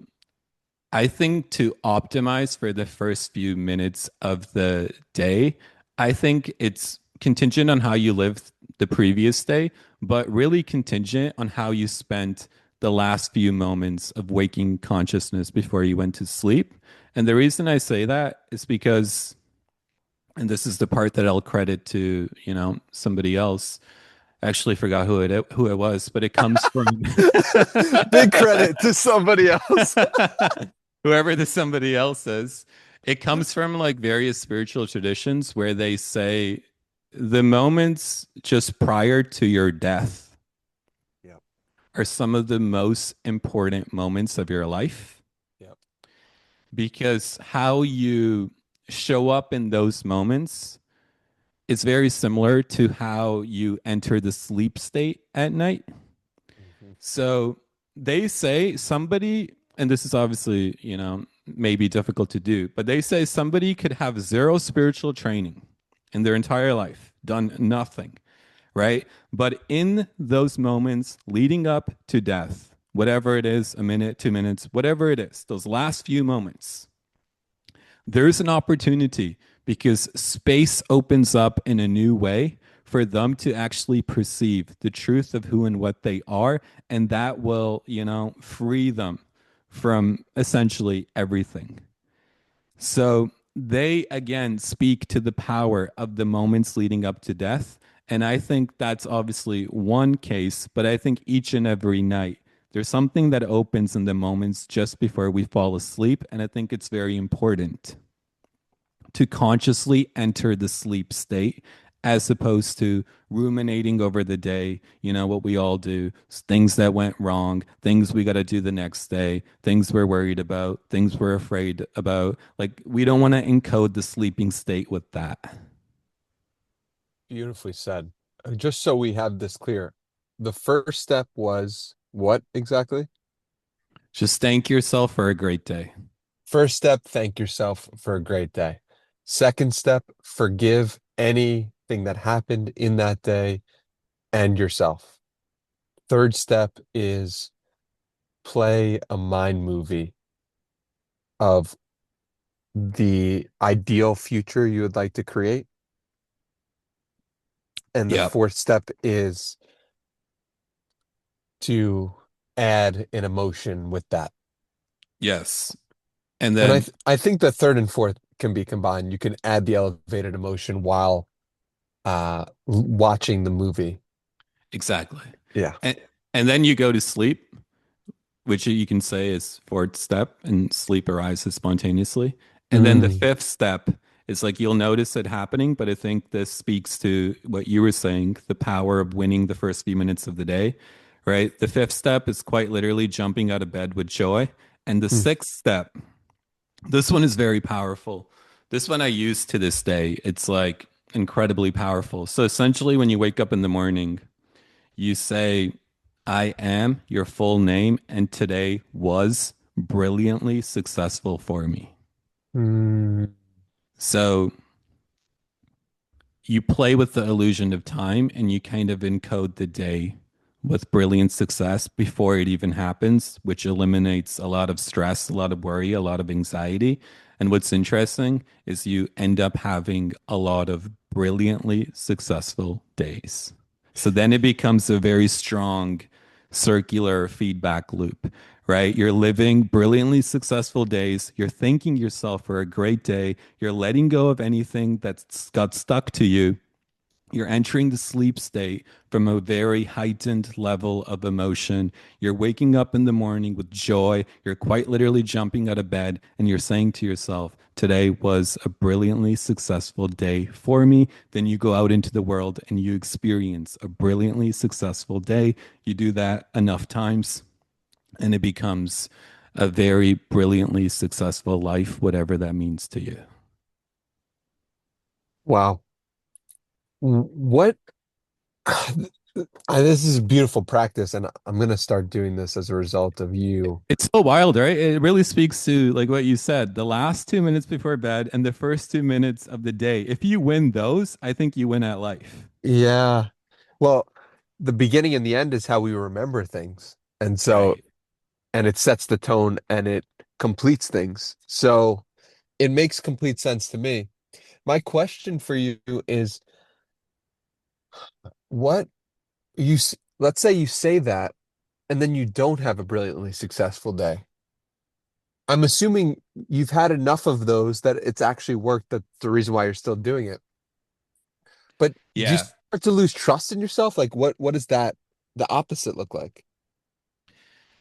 I think to optimize for the first few minutes of the day, I think it's contingent on how you lived the previous day, but really contingent on how you spent the last few moments of waking consciousness before you went to sleep. And the reason I say that is because, and this is the part that I'll credit to, somebody else. I actually forgot who it was, but it comes from Big credit to somebody else. whoever the somebody else is. It comes from like various spiritual traditions where they say the moments just prior to your death Yep. are some of the most important moments of your life Yep. because how you show up in those moments is very similar to how you enter the sleep state at night. Mm-hmm. So they say somebody, and this is obviously, maybe difficult to do, but they say somebody could have zero spiritual training in their entire life, done nothing, right? But in those moments leading up to death, whatever it is, a minute, 2 minutes, whatever it is, those last few moments, there's an opportunity because space opens up in a new way for them to actually perceive the truth of who and what they are. And that will, free them from essentially everything. So they again speak to the power of the moments leading up to death And I think that's obviously one case, but I think each and every night there's something that opens in the moments just before we fall asleep. And I think it's very important to consciously enter the sleep state as opposed to ruminating over the day, what we all do, things that went wrong, things we got to do the next day, things we're worried about, things we're afraid about. Like, we don't want to encode the sleeping state with that. Beautifully said. Just so we have this clear, the first step was what exactly? Just thank yourself for a great day. First step, thank yourself for a great day. Second step, forgive anything that happened in that day and yourself. Third step is play a mind movie of the ideal future you would like to create. And the Yep. fourth step is to add an emotion with that. Yes. And And then, I think the third and fourth can be combined. You can add the elevated emotion while watching the movie. exactly. Yeah. And, and then you go to sleep, which you can say is fourth step, and sleep arises spontaneously. And then the Mm, fifth step is like you'll notice it happening, but I think this speaks to what you were saying, the power of winning the first few minutes of the day, right? The fifth step is quite literally jumping out of bed with joy. And the mm, sixth step, this one is very powerful. This one I use to this day. It's like incredibly powerful. So essentially, when you wake up in the morning, you say, I am your full name, and today was brilliantly successful for me. mm. So you play with the illusion of time and you kind of encode the day with brilliant success before it even happens, which eliminates a lot of stress, a lot of worry, a lot of anxiety. And what's interesting is you end up having a lot of brilliantly successful days. So then it becomes a very strong circular feedback loop, right? You're living brilliantly successful days. You're thanking yourself for a great day. You're letting go of anything that's got stuck to you. You're entering the sleep state from a very heightened level of emotion. You're waking up in the morning with joy. You're quite literally jumping out of bed and you're saying to yourself, today was a brilliantly successful day for me. Then you go out into the world and you experience a brilliantly successful day. You do that enough times and it becomes a very brilliantly successful life, whatever that means to you. Wow. What this is beautiful practice, and I'm gonna start doing this as a result of you. It's so wild, right? It really speaks to like what you said, the last 2 minutes before bed and the first 2 minutes of the day. If you win those, I think you win at life. Yeah. Well, the beginning and the end is how we remember things. And so, Right. and it sets the tone and it completes things. So it makes complete sense to me. My question for you is what let's say you say that and then you don't have a brilliantly successful day. I'm assuming you've had enough of those that it's actually worked. That's the reason why you're still doing it. But do you Yeah. start to lose trust in yourself? Like what does that the opposite look like?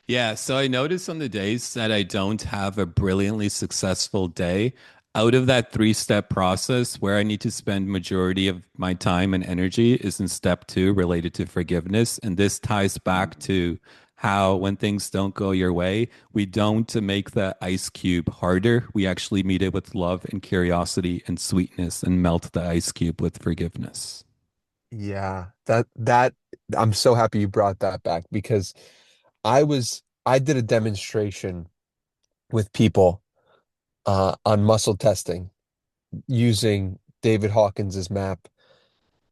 Yeah, so I notice on the days that I don't have a brilliantly successful day, out of that three-step process where I need to spend majority of my time and energy is in step two related to forgiveness. And this ties back to how when things don't go your way, we don't make the ice cube harder. We actually meet it with love and curiosity and sweetness and melt the ice cube with forgiveness. Yeah, that I'm so happy you brought that back because I did a demonstration with people on muscle testing using David Hawkins's map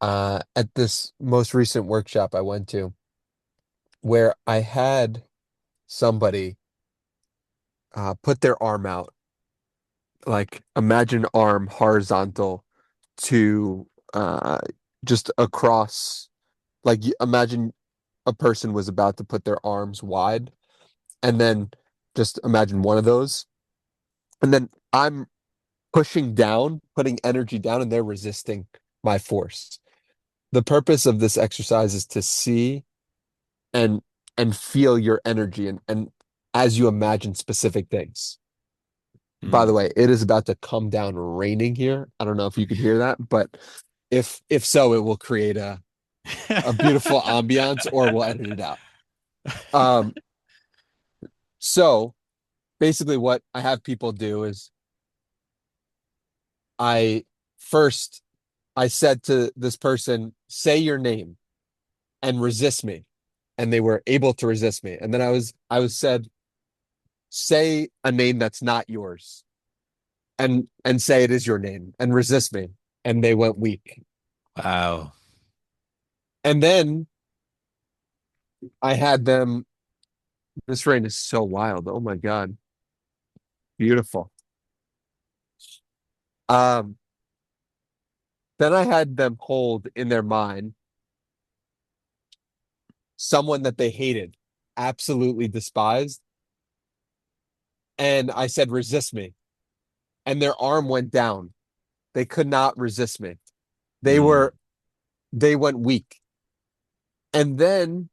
at this most recent workshop I went to where I had somebody put their arm out, like imagine arm horizontal to just across, like imagine a person was about to put their arms wide, and then just imagine one of those, and then I'm pushing down, putting energy down, and they're resisting my force. The purpose of this exercise is to see and feel your energy and as you imagine specific things. By Mm. the way, it is about to come down raining here. I don't know if you could hear that, but if so, it will create a beautiful ambiance or we'll edit it out. Um, so basically what I have people do is I first I said to this person, say your name and resist me. And they were able to resist me. And then I was said, say a name that's not yours and say it is your name and resist me. And they went weak. Wow. And then I had them, this rain is so wild. Oh my God. Beautiful. Um, then I had them hold in their mind someone that they hated, absolutely despised. And I said, resist me. And their arm went down. They could not resist me. They Mm. were, they went weak. And then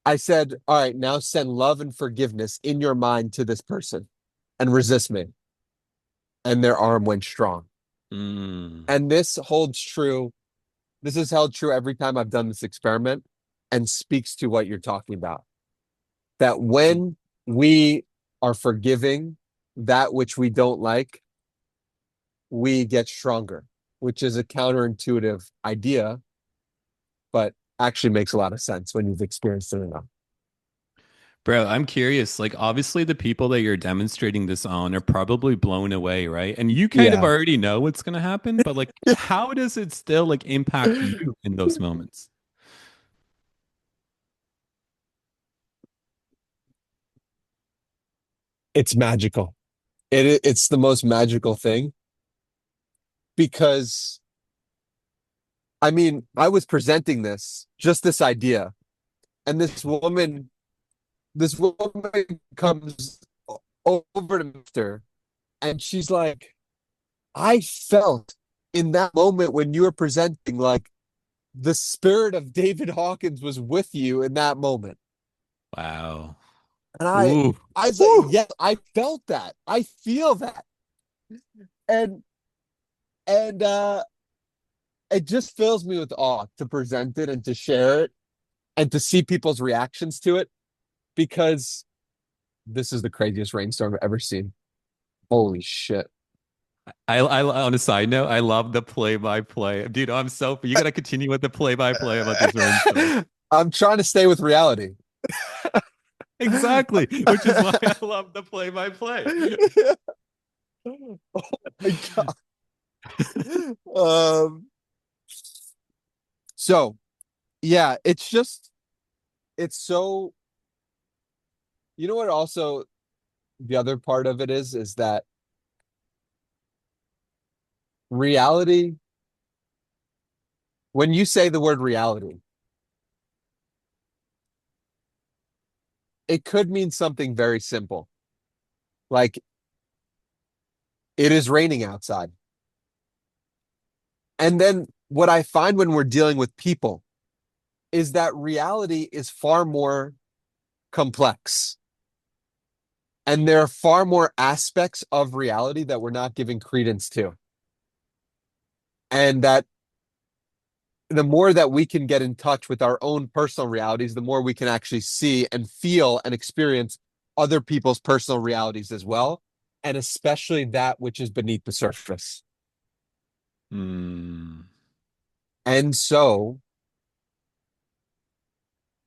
I said, all right, now send love and forgiveness in your mind to this person and resist me. And their arm went strong. Mm. And this holds true. This is held true every time I've done this experiment and speaks to what you're talking about. That when we are forgiving that which we don't like, we get stronger, which is a counterintuitive idea, but actually makes a lot of sense when you've experienced it enough. Bro, I'm curious. Like, obviously, the people that you're demonstrating this on are probably blown away, right? And you kind of Yeah. already know what's going to happen, but like, how does it still like impact you in those moments? It's magical. It's the most magical thing because I mean, I was presenting just this idea, and this woman comes over to Mister, and she's like, I felt in that moment when you were presenting, like the spirit of David Hawkins was with you in that moment. Wow. And I Ooh. I was like, Woo. yes, I felt that. I feel that. And and it just fills me with awe to present it and to share it and to see people's reactions to it because this is the craziest rainstorm I've ever seen. Holy shit. On a side note, I love the play-by-play. Dude, you gotta continue with the play-by-play about this rainstorm. I'm trying to stay with reality. Exactly, which is why I love the play-by-play. Oh my God. Um, so yeah, it's so, you know what also the other part of it is that reality, when you say the word reality, it could mean something very simple. Like it is raining outside. And then what I find when we're dealing with people is that reality is far more complex. And there are far more aspects of reality that we're not giving credence to. And that the more that we can get in touch with our own personal realities, the more we can actually see and feel and experience other people's personal realities as well. And especially that which is beneath the surface. Hmm. And so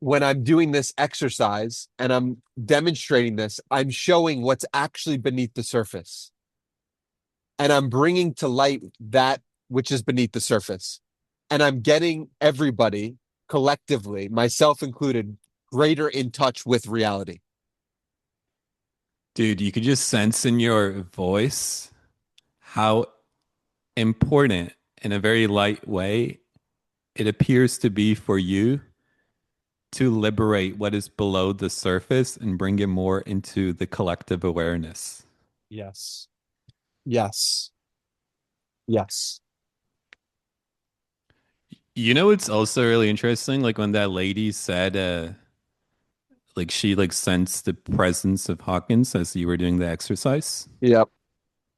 when I'm doing this exercise and I'm demonstrating this, I'm showing what's actually beneath the surface. And I'm bringing to light that which is beneath the surface. And I'm getting everybody collectively, myself included, greater in touch with reality. Dude, you could just sense in your voice how important, in a very light way, it appears to be for you to liberate what is below the surface and bring it more into the collective awareness. Yes. Yes. Yes. You know, it's also really interesting. Like when that lady said, like she like sensed the presence of Hawkins as you were doing the exercise, Yep.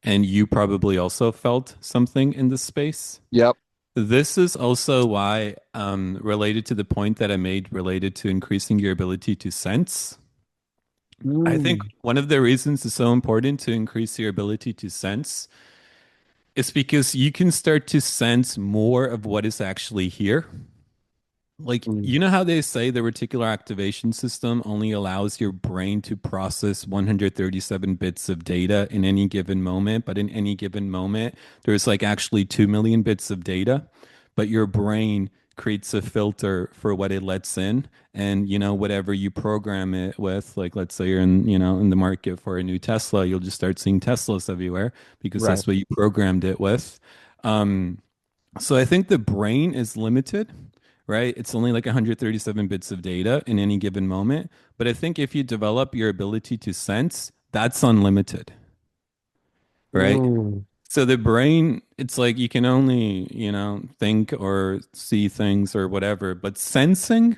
and you probably also felt something in the space. Yep. This is also why, related to the point that I made related to increasing your ability to sense. I think Mm, one of the reasons it's so important to increase your ability to sense is because you can start to sense more of what is actually here. Like, mm, you know how they say the reticular activation system only allows your brain to process 137 bits of data in any given moment, but in any given moment, there's like actually 2 million bits of data, but your brain creates a filter for what it lets in. And, whatever you program it with, like, let's say you're in the market for a new Tesla, you'll just start seeing Teslas everywhere because right. that's what you programmed it with. Um, so I think the brain is limited, right? It's only like 137 bits of data in any given moment. But I think if you develop your ability to sense, that's unlimited, right? Mm, So the brain, it's like you can only, think or see things or whatever, but sensing,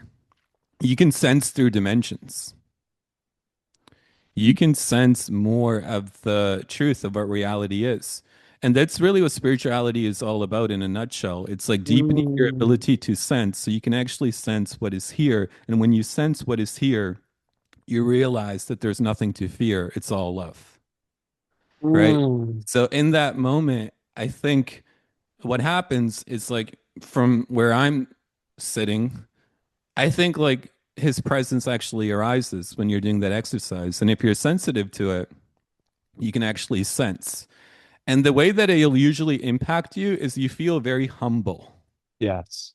you can sense through dimensions. You can sense more of the truth of what reality is. And that's really what spirituality is all about in a nutshell. It's like deepening your mm, ability to sense so you can actually sense what is here. And when you sense what is here, you realize that there's nothing to fear. It's all love, right? mm, So in that moment, I think what happens is like from where I'm sitting, I think like his presence actually arises when you're doing that exercise. And if you're sensitive to it, you can actually sense. And the way that it'll usually impact you is you feel very humble, yes.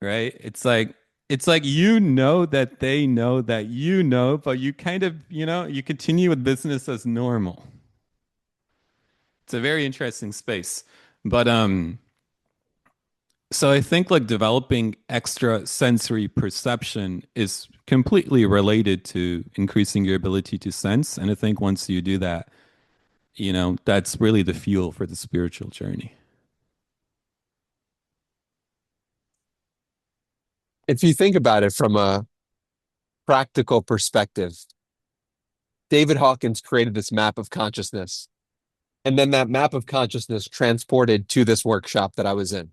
right? It's like that they know that but you kind of, you continue with business as normal. It's a very interesting space. But so I think like developing extra sensory perception is completely related to increasing your ability to sense. And I think once you do that, that's really the fuel for the spiritual journey. If you think about it from a practical perspective, David Hawkins created this map of consciousness, and then that map of consciousness transported to this workshop that I was in.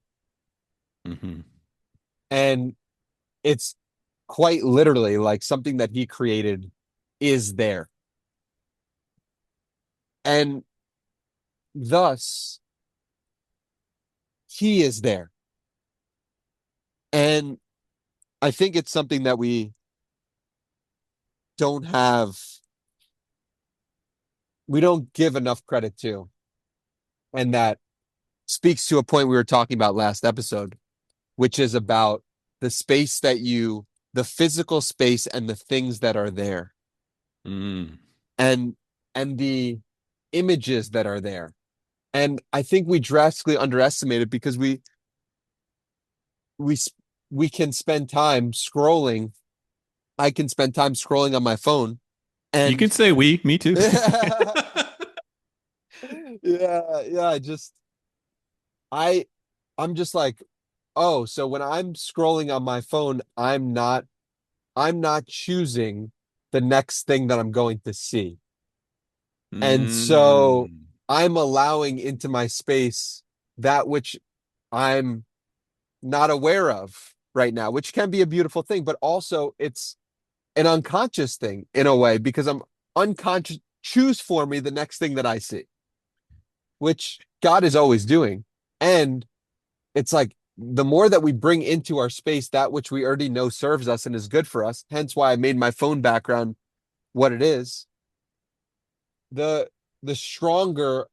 Hmm. And it's quite literally like something that he created is there. And thus, he is there. And I think it's something that don't have, we don't give enough credit to. And that speaks to a point we were talking about last episode, which is about the space that the physical space and the things that are there, Mm. and the images that are there. And I think we drastically underestimate it because we we can spend time scrolling. I can spend time scrolling on my phone, You and can say we, me too. yeah, yeah, I I'm just like, oh, so when I'm scrolling on my phone, I'm not choosing the next thing that I'm going to see. And so Mm. I'm allowing into my space that which I'm not aware of right now, which can be a beautiful thing, but also it's an unconscious thing in a way because I'm unconscious, choose for me the next thing that I see, which God is always doing. And it's like the more that we bring into our space that which we already know serves us and is good for us, hence why I made my phone background what it is, the stronger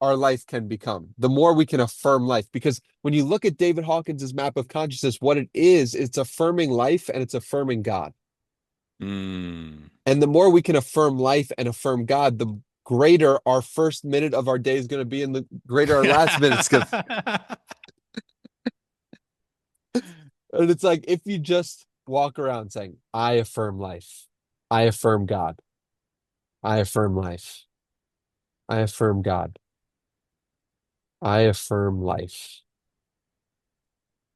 our life can become, the more we can affirm life. Because when you look at David Hawkins' map of consciousness, what it is, it's affirming life and it's affirming God. Mm. And the more we can affirm life and affirm God, the greater our first minute of our day is going to be, and the greater our last minute's going to. And it's like if you just walk around saying, I affirm life, I affirm God, I affirm life, I affirm God, I affirm life.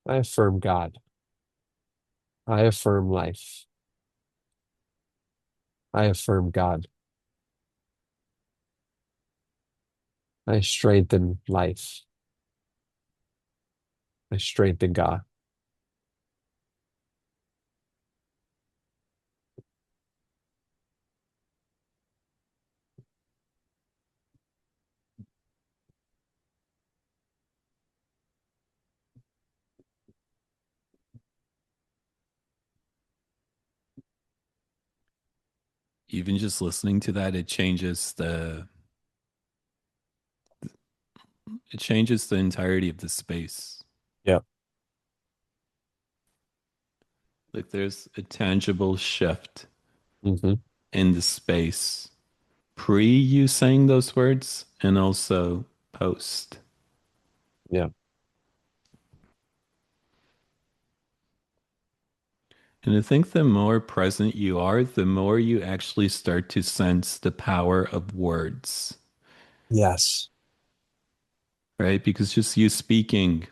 I affirm God. I affirm life. I affirm God. I strengthen life. I strengthen God. Even just listening to that, it changes the entirety of the space. Yeah. Like there's a tangible shift Hmm. in the space pre you saying those words and also post. Yeah. And I think the more present you are, the more you actually start to sense the power of words, Yes. right? Because just you speaking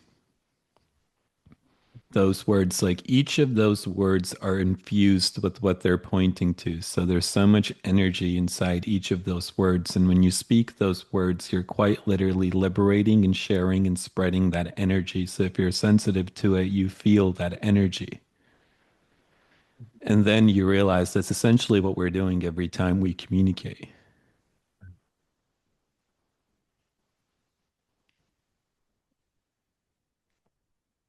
those words, like each of those words are infused with what they're pointing to. So there's so much energy inside each of those words. And when you speak those words, you're quite literally liberating and sharing and spreading that energy. So if you're sensitive to it, you feel that energy. And then you realize that's essentially what we're doing every time we communicate.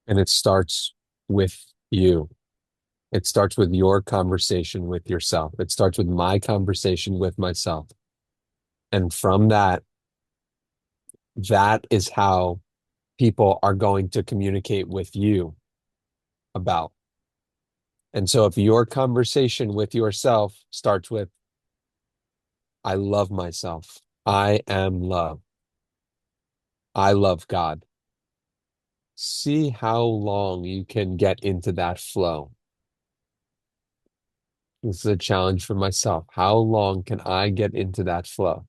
And it starts with you. It starts with your conversation with yourself. It starts with my conversation with myself. And from that, that is how people are going to communicate with you about. And so if your conversation with yourself starts with, I love myself, I am love, I love God, see how long you can get into that flow. This is a challenge for myself. How long can I get into that flow?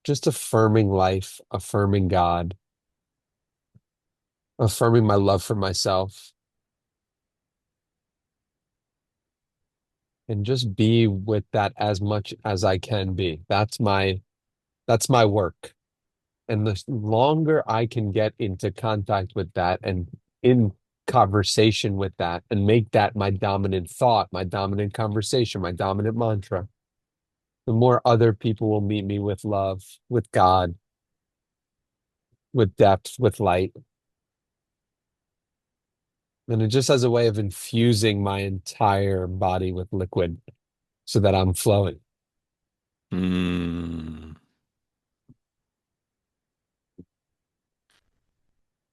Just affirming life, affirming God, affirming my love for myself, and just be with that as much as I can be. That's my work. And the longer I can get into contact with that and in conversation with that and make that my dominant thought, my dominant conversation, my dominant mantra, the more other people will meet me with love, with God, with depth, with light. And it just has a way of infusing my entire body with liquid so that I'm flowing. Mm.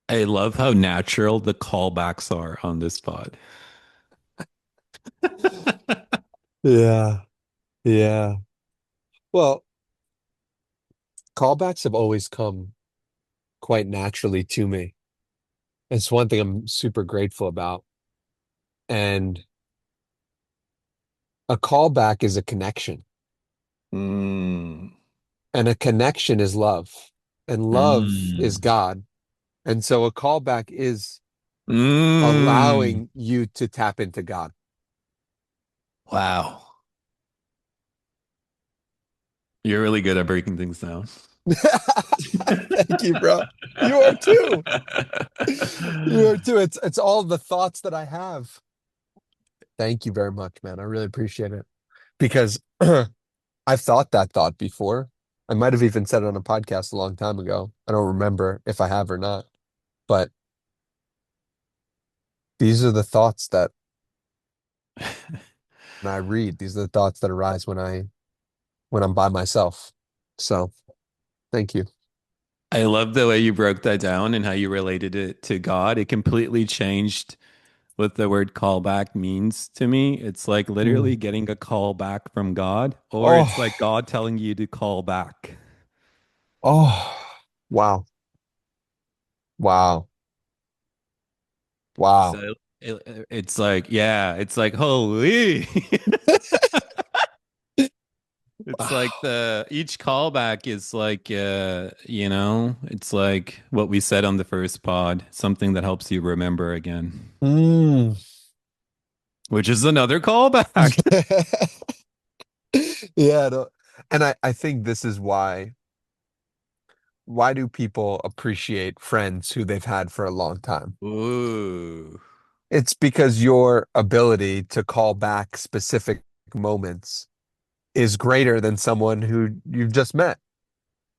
I love how natural the callbacks are on this pod. Yeah. Yeah. Well, callbacks have always come quite naturally to me. It's one thing I'm super grateful about. And a callback is a connection, Mm. and a connection is love, and love is Mm. God. And so a callback is Mm. allowing you to tap into God. Wow. You're really good at breaking things down. Thank you, bro. You are too. You are too. It's all the thoughts that I have. Thank you very much, man. I really appreciate it because I've thought that thought before. I might have even said it on a podcast a long time ago. I don't remember if I have or not, but these are the thoughts that when I read, these are the thoughts that arise when I'm by myself. So, thank you. I love the way you broke that down and how you related it to God. It completely changed what the word callback means to me. It's like literally Mm. getting a call back from God, or it's like Oh, God telling you to call back. oh, wow, wow, wow. So it's like, yeah, it's like, holy. It's like the each callback is like it's like what we said on the first pod, something that helps you remember again, Mm. which is another callback. Yeah, no. And I think this is why do people appreciate friends who they've had for a long time? Ooh, It's because your ability to call back specific moments is greater than someone who you've just met.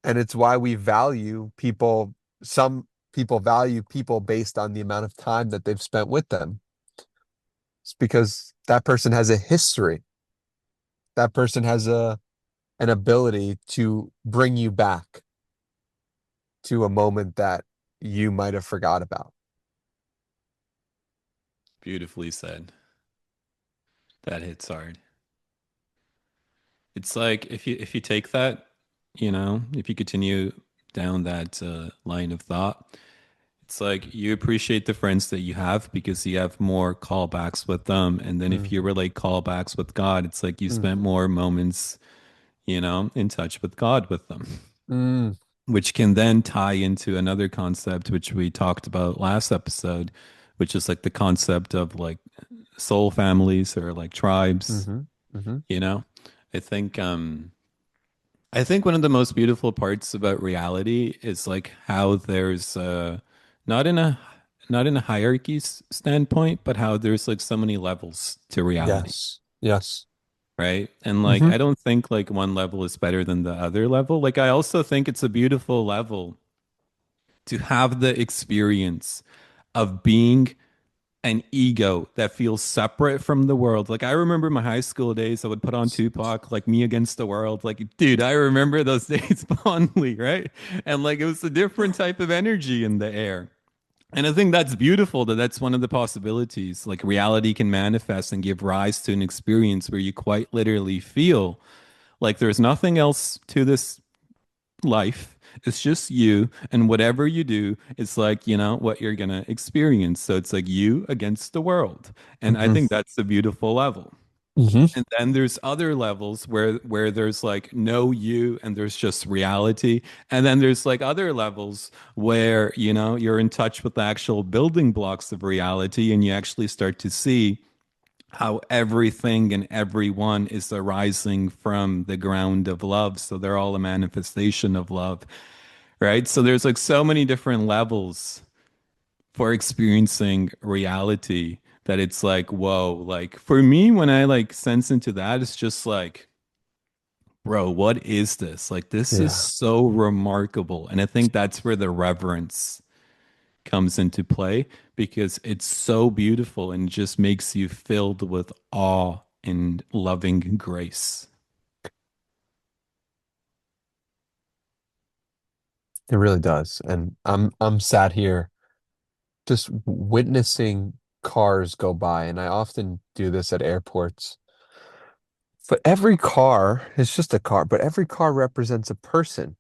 And it's why we value people. Some people value people based on the amount of time that they've spent with them. It's because that person has a history. That person has an ability to bring you back to a moment that you might have forgot about. beautifully said. That hits hard. It's like if you take that, if you continue down that line of thought, it's like you appreciate the friends that you have because you have more callbacks with them. And then if you Mhm. relate callbacks with God, it's like you Mm. spent more moments, in touch with God with them, Mm. which can then tie into another concept, which we talked about last episode, which is like the concept of like soul families or like tribes, Mhm. Mhm. you know? I think, um, I think one of the most beautiful parts about reality is like how there's not in a not in a standpoint, but how there's like so many levels to reality, Yes. Yes. right? And like Mhm. I don't think like one level is better than the other level. Like I also think it's a beautiful level to have the experience of being an ego that feels separate from the world. Like I remember my high school days, I would put on Tupac, like Me Against the World. Like, dude, I remember those days fondly, right? And like it was a different type of energy in the air. And I think that's beautiful that that's one of the possibilities. Like reality can manifest and give rise to an experience where you quite literally feel like there's nothing else to this life. It's just you, and whatever you do, it's like, what you're gonna experience. So it's like you against the world. And I Mhm. think that's a beautiful level. Mhm. And then there's other levels where there's like no you and there's just reality. And then there's like other levels where, you're in touch with the actual building blocks of reality and you actually start to see how everything and everyone is arising from the ground of love. So they're all a manifestation of love, right? So there's like so many different levels for experiencing reality that it's like, whoa, like for me, when I like sense into that, it's just like, bro, what is this? Like, this is Yeah. so remarkable. And I think that's where the reverence comes into play because it's so beautiful and just makes you filled with awe and loving grace. It really does. And I'm sat here just witnessing cars go by, and I often do this at airports. But every car is just a car, but every car represents a person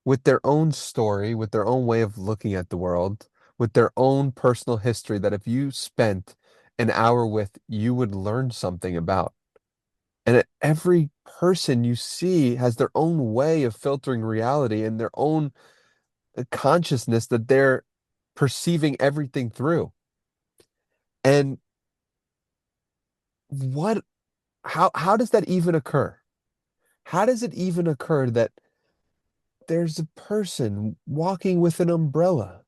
with their own story, with their own way of looking at the world, with their own personal history that if you spent an hour with, you would learn something about. And every person you see has their own way of filtering reality and their own consciousness that they're perceiving everything through. And what, how does that even occur? How does it even occur that there's a person walking with an umbrella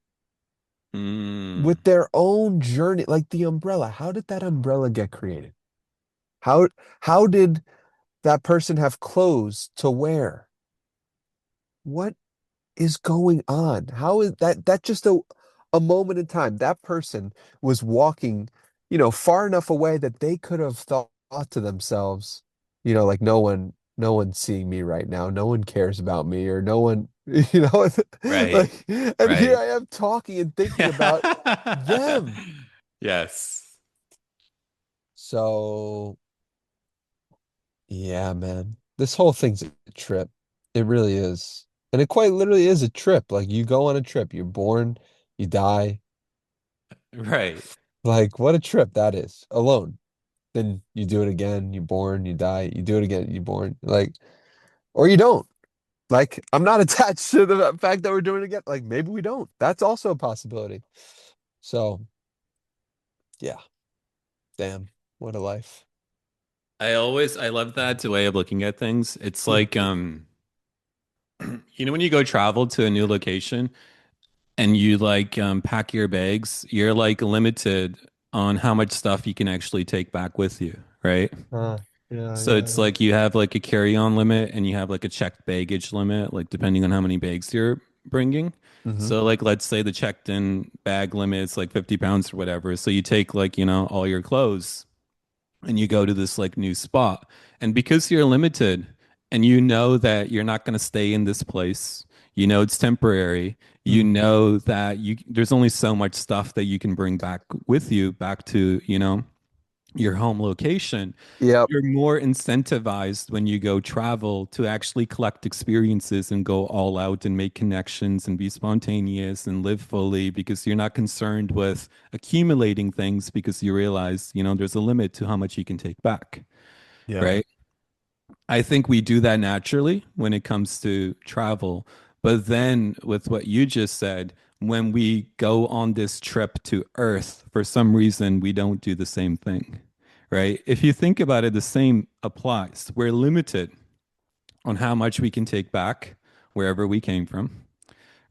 Mm, with their own journey, like the umbrella? How did that umbrella get created? How how did that person have clothes to wear? What is going on? How is that just a moment in time? That person was walking, far enough away that they could have thought to themselves, like no one's seeing me right now. No one cares about me or no one, right, like, and here right. I am talking and thinking about them. Yes. So, yeah, man. This whole thing's a trip. It really is. And it quite literally is a trip. Like you go on a trip, you're born, you die. Right. Like what a trip that is. Alone. Then you do it again, you're born, you die, you do it again, you're born. Like, or you don't. Like, I'm not attached to the fact that we're doing it again. Like, maybe we don't. That's also a possibility. So, yeah, damn, what a life. I love that way of looking at things. It's Hmm. like, when you go travel to a new location and you like pack your bags, you're like limited on how much stuff you can actually take back with you, right? Yeah, So yeah, it's yeah. like you have like a carry-on limit and you have like a checked baggage limit, like depending on how many bags you're bringing. Hmm. So like let's say the checked in bag limit is like 50 pounds or whatever. So you take like, all your clothes and you go to this like new spot. And because you're limited and you know that you're not going to stay in this place, it's temporary. You Mm. know that there's only so much stuff that you can bring back with you back to, your home location. Yep. You're more incentivized when you go travel to actually collect experiences and go all out and make connections and be spontaneous and live fully because you're not concerned with accumulating things because you realize, there's a limit to how much you can take back, Yeah. right? I think we do that naturally when it comes to travel. But then with what you just said, when we go on this trip to Earth, for some reason, we don't do the same thing, right? If you think about it, the same applies. We're limited on how much we can take back wherever we came from,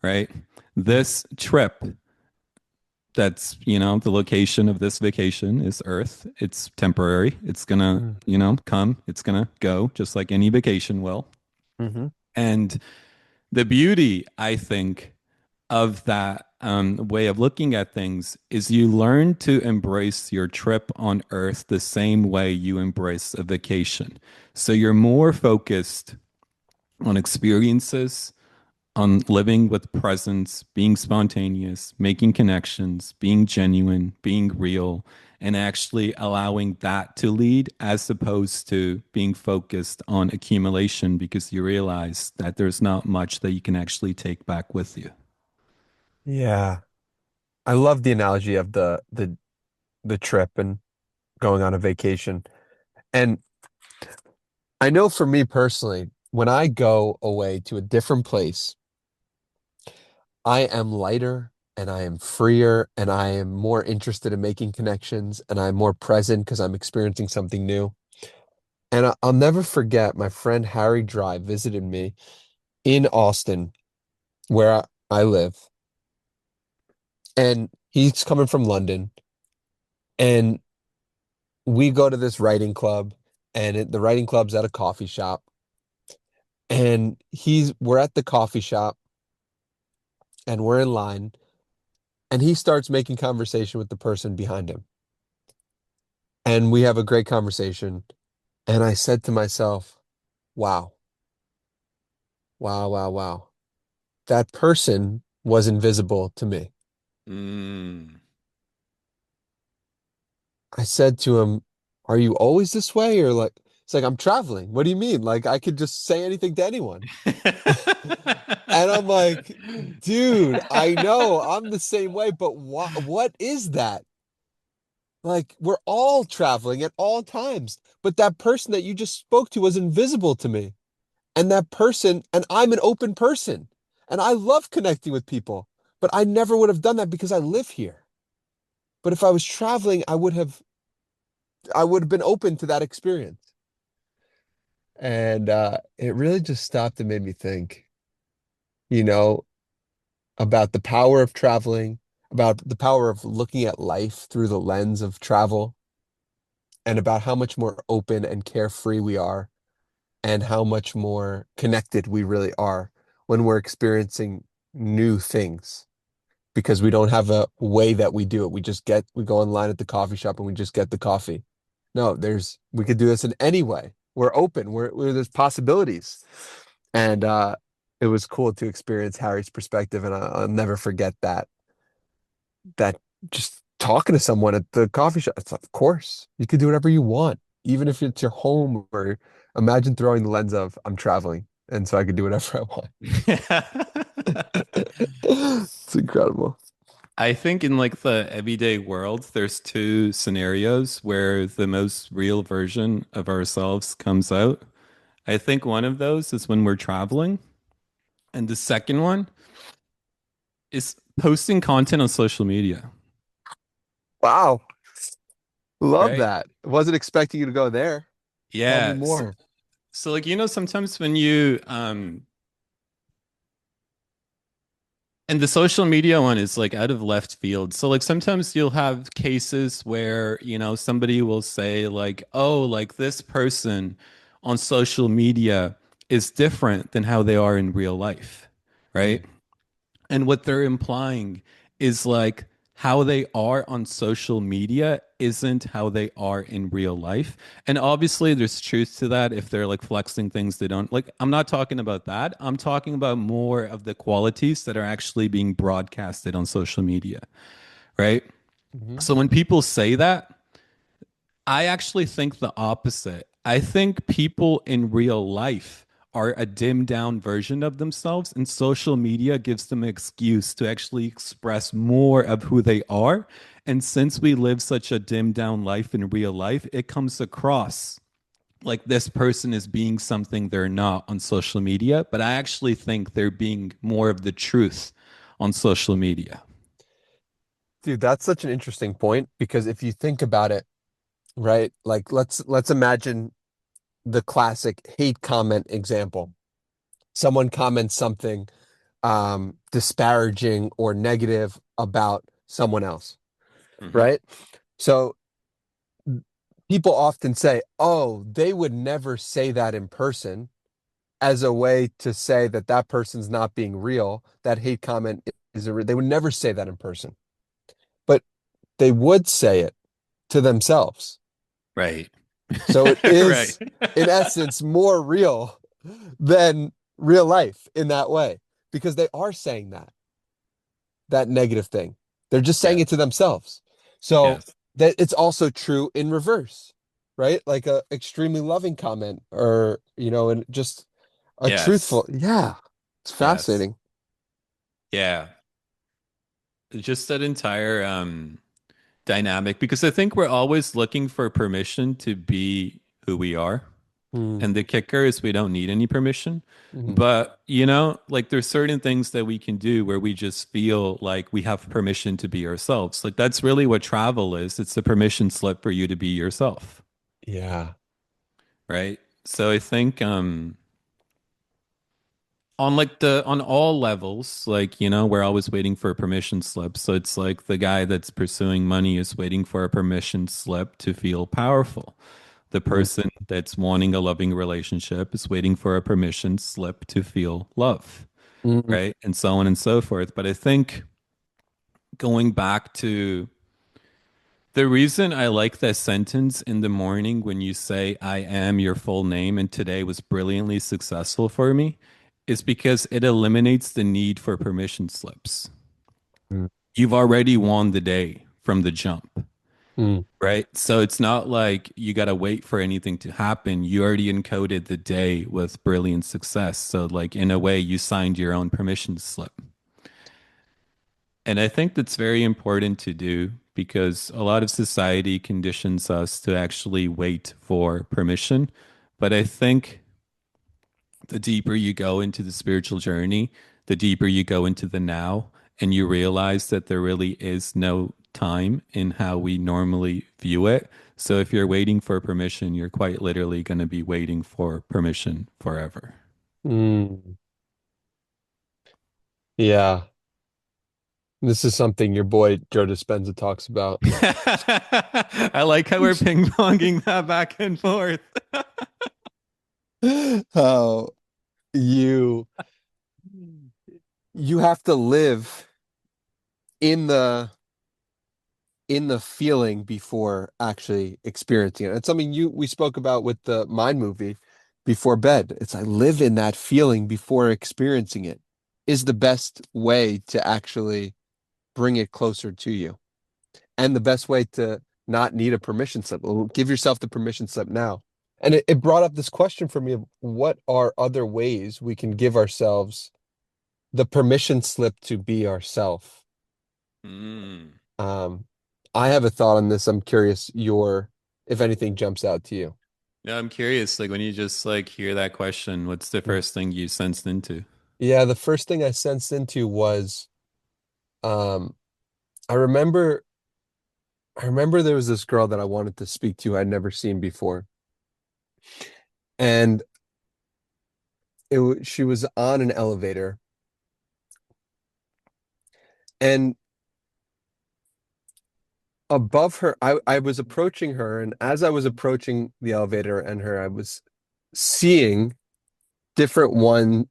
right? This trip, that's, the location of this vacation is Earth. It's temporary. It's gonna, Mm. come, it's gonna go, just like any vacation will. Hmm. And the beauty, I think, of that way of looking at things is you learn to embrace your trip on Earth the same way you embrace a vacation. So you're more focused on experiences, on living with presence, being spontaneous, making connections, being genuine, being real, and actually allowing that to lead as opposed to being focused on accumulation because you realize that there's not much that you can actually take back with you. Yeah. I love the analogy of the trip and going on a vacation. And I know for me personally, when I go away to a different place, I am lighter and I am freer and I am more interested in making connections and I'm more present because I'm experiencing something new. And I'll never forget my friend Harry Dry visited me in Austin, where I live. And he's coming from London. And we go to this writing club, and the writing club's at a coffee shop. And we're at the coffee shop and we're in line. And he starts making conversation with the person behind him. And we have a great conversation. And I said to myself, wow, wow, wow, wow. That person was invisible to me. Mm. I said to him, are you always this way? Or like, it's like, I'm traveling. What do you mean? Like, I could just say anything to anyone. And I'm like, dude, I know I'm the same way, but what is that? Like, we're all traveling at all times, but that person that you just spoke to was invisible to me. And that person, and I'm an open person, and I love connecting with people, but I never would have done that because I live here. But if I was traveling, I would have been open to that experience. And it really just stopped and made me think, you know, about the power of traveling, about the power of looking at life through the lens of travel, and about how much more open and carefree we are, and how much more connected we really are when we're experiencing new things because we don't have a way that we do it. We go online at the coffee shop and we just get the coffee. No, we could do this in any way. We're open. There's possibilities. And it was cool to experience Harry's perspective, and I'll never forget that just talking to someone at the coffee shop. It's of course you could do whatever you want, even if it's your home, or imagine throwing the lens of I'm traveling, and so I could do whatever I want. It's incredible. I think in like the everyday world, there's two scenarios where the most real version of ourselves comes out. I think one of those is when we're traveling, and the second one is posting content on social media, Wow. Love right? that. Wasn't expecting you to go there. Tell me Yeah. So, more. so like sometimes when you and the social media one is like out of left field. So like sometimes you'll have cases where, somebody will say like, "Oh, like this person on social media is different than how they are in real life." Right? Mm, And what they're implying is like how they are on social media isn't how they are in real life. And obviously, there's truth to that if they're like flexing things they don't like. I'm not talking about that. I'm talking about more of the qualities that are actually being broadcasted on social media, right? mhm. So when people say that, I actually think the opposite. I think people in real life are a dimmed down version of themselves, and social media gives them an excuse to actually express more of who they are. And since we live such a dimmed down life in real life, it comes across like this person is being something they're not on social media. But I actually think they're being more of the truth on social media. Dude, that's such an interesting point because if you think about it, right? Like let's imagine the classic hate comment example. Someone comments something disparaging or negative about someone else, Hmm. right? So people often say, "Oh, they would never say that in person," as a way to say that that person's not being real. That hate comment they would never say that in person, but they would say it to themselves. Right. So it Right. is, in essence, more real than real life in that way because they are saying that negative thing. They're just saying it to Yes. themselves. So Yes. that it's also true in reverse, right? Like a extremely loving comment or, and just a Yes. truthful, yeah, it's Yes. fascinating. Yeah. Just that entire dynamic because I think we're always looking for permission to be who we are. Mm, And the kicker is we don't need any permission. mhm. But, like there's certain things that we can do where we just feel like we have permission to be ourselves. Like that's really what travel is. It's a permission slip for you to be yourself, Yeah. right? So I think on like the on all levels, like we're always waiting for a permission slip. So it's like the guy that's pursuing money is waiting for a permission slip to feel powerful. The Mm, person that's wanting a loving relationship is waiting for a permission slip to feel love, mm, right? And so on and so forth. But I think going back to the reason I like that sentence in the morning when you say, "I am your full name and today was brilliantly successful for me," is because it eliminates the need for permission slips. mm, You've already won the day from the jump, mm, right? So it's not like you got to wait for anything to happen. You already encoded the day with brilliant success. So, like, in a way, you signed your own permission slip. And I think that's very important to do because a lot of society conditions us to actually wait for permission. But I think the deeper you go into the spiritual journey, the deeper you go into the now, and you realize that there really is no time in how we normally view it. So if you're waiting for permission, you're quite literally going to be waiting for permission forever. mm. Yeah. This is something your boy Joe Dispenza talks about. I like how we're ping ponging that back and forth. How you you have to live in the feeling before actually experiencing it. It's something you we spoke about with the Mind movie before bed. It's like live in that feeling before experiencing it is the best way to actually bring it closer to you. And the best way to not need a permission slip. Well, give yourself the permission slip now. And it brought up this question for me of what are other ways we can give ourselves the permission slip to be ourself. Mm. Um, I have a thought on this. I'm curious your if anything jumps out to you. No, I'm curious. Like when you just like hear that question, what's the Mm. first thing you sensed into? Yeah, the first thing I sensed into was um I remember I remember there was this girl that I wanted to speak to I'd never seen before. And she was on an elevator and above her I was approaching her, and as I was approaching the elevator and her, I was seeing different one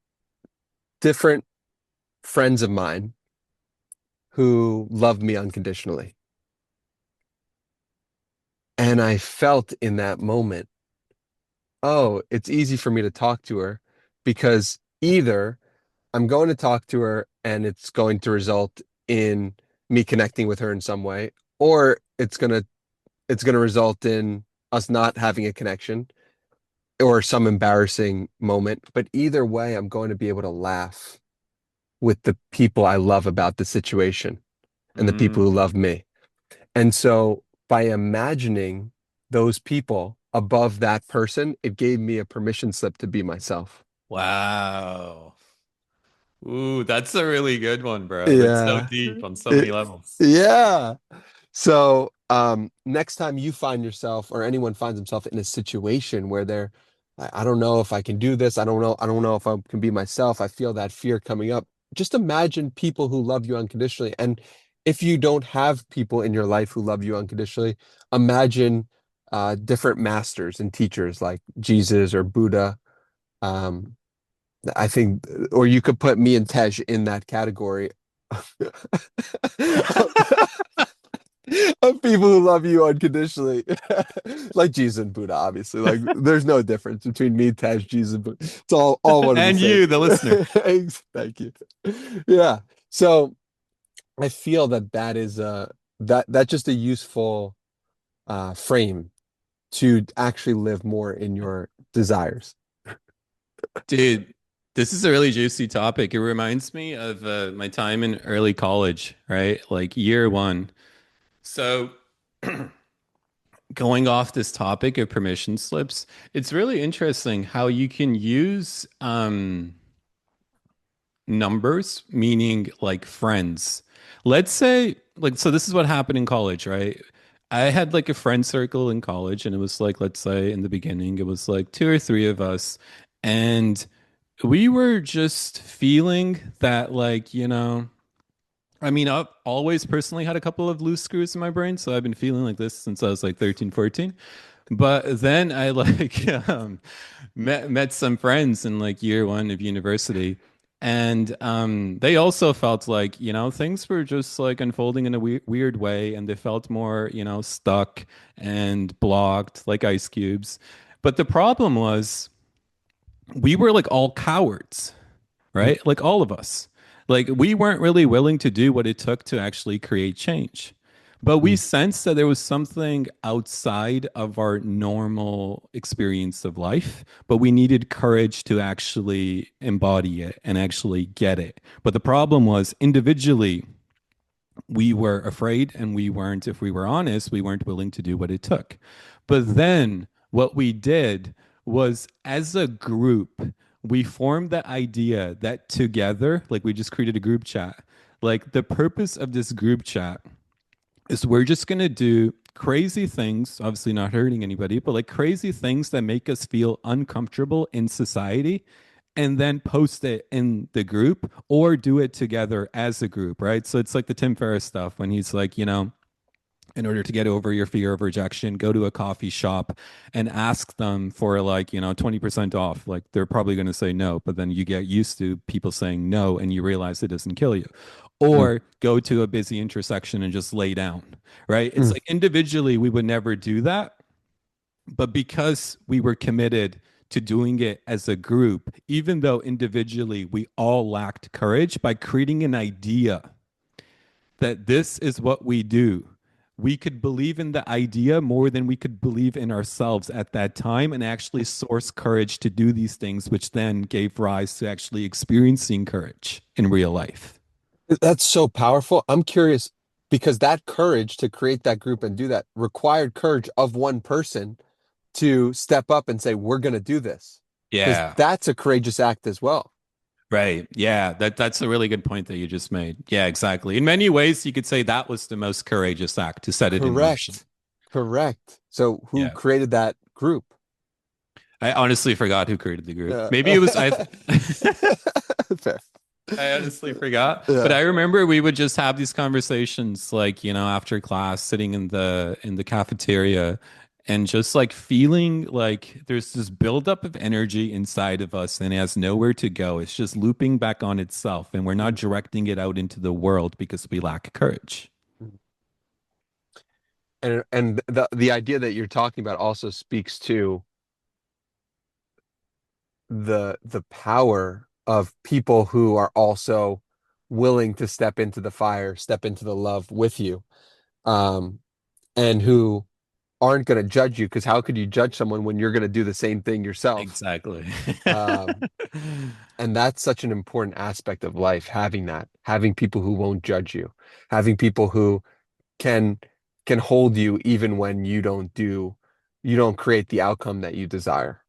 different friends of mine who loved me unconditionally. And I felt in that moment, oh, it's easy for me to talk to her because either I'm going to talk to her and it's going to result in me connecting with her in some way, or it's gonna result in us not having a connection or some embarrassing moment. But either way, I'm going to be able to laugh with the people I love about the situation and the people who love Mm, me. And so by imagining those people above that person, it gave me a permission slip to be myself. wow. Ooh, that's a really good one, bro. That's so Yeah. deep on so many It- levels. yeah. So, next time you find yourself or anyone finds himself in a situation where I don't know if I can do this. I don't know if I can be myself. I feel that fear coming up. Just imagine people who love you unconditionally. And if you don't have people in your life who love you unconditionally, imagine different masters and teachers like Jesus or Buddha. Um, I think, or you could put me and Tej in that category. Of people who love you unconditionally. Like Jesus and Buddha, obviously. Like there's no difference between me, Tej, Jesus, and Buddha. It's all one and the And same. you, the listener. Thank you. Yeah. So I feel that that's just a useful frame to actually live more in your desires. Dude, this is a really juicy topic. It reminds me of my time in early college, right? Like year one. So, going off this topic of permission slips, it's really interesting how you can use numbers, meaning like friends. Let's say, like, so this is what happened in college, right? I had like a friend circle in college, and it was like, let's say in the beginning, it was like two or three of us. And we were just feeling that, like, I mean, I've always personally had a couple of loose screws in my brain. So I've been feeling like this since I was like 13, 14. But then I like met some friends in like year one of university. And they also felt like, things were just like unfolding in a weird way. And they felt more, stuck and blocked like ice cubes. But the problem was, we were like all cowards, right? Like all of us. Like we weren't really willing to do what it took to actually create change. But we Mhm. sensed that there was something outside of our normal experience of life, but we needed courage to actually embody it and actually get it. But the problem was, individually, we were afraid, and we weren't, if we were honest, we weren't willing to do what it took. But then what we did was, as a group, we formed the idea that together, like we just created a group chat. Like the purpose of this group chat is, we're just going to do crazy things, obviously not hurting anybody, but like crazy things that make us feel uncomfortable in society, and then post it in the group or do it together as a group, right? So it's like the Tim Ferriss stuff when he's like, in order to get over your fear of rejection, go to a coffee shop and ask them for like, 20% off. Like they're probably going to say no, but then you get used to people saying no and you realize it doesn't kill you. Mm. Or go to a busy intersection and just lay down, right? It's Mm. like individually we would never do that, but because we were committed to doing it as a group, even though individually we all lacked courage, by creating an idea that this is what we do, we could believe in the idea more than we could believe in ourselves at that time, and actually source courage to do these things, which then gave rise to actually experiencing courage in real life. That's so powerful. I'm curious because that courage to create that group and do that required courage of one person to step up and say, we're going to do this. Because Yeah. that's a courageous act as well. Right. Yeah, that's a really good point that you just made. Yeah, exactly. In many ways, you could say that was the most courageous act to set it in motion. Correct. Correct. So who Yeah. created that group? I honestly forgot who created the group. Uh, Maybe it was I. Fair. I honestly forgot, but Yeah. I remember we would just have these conversations, like, after class, sitting in the cafeteria, and just like feeling like there's this buildup of energy inside of us, and it has nowhere to go. It's just looping back on itself, and we're not directing it out into the world because we lack courage. And the idea that you're talking about also speaks to the power of people who are also willing to step into the fire, step into the love with you, um, and who aren't going to judge you, because how could you judge someone when you're going to do the same thing yourself? Exactly. Um, and that's such an important aspect of life, having that, having people who won't judge you, having people who can can hold you even when you don't create the outcome that you desire.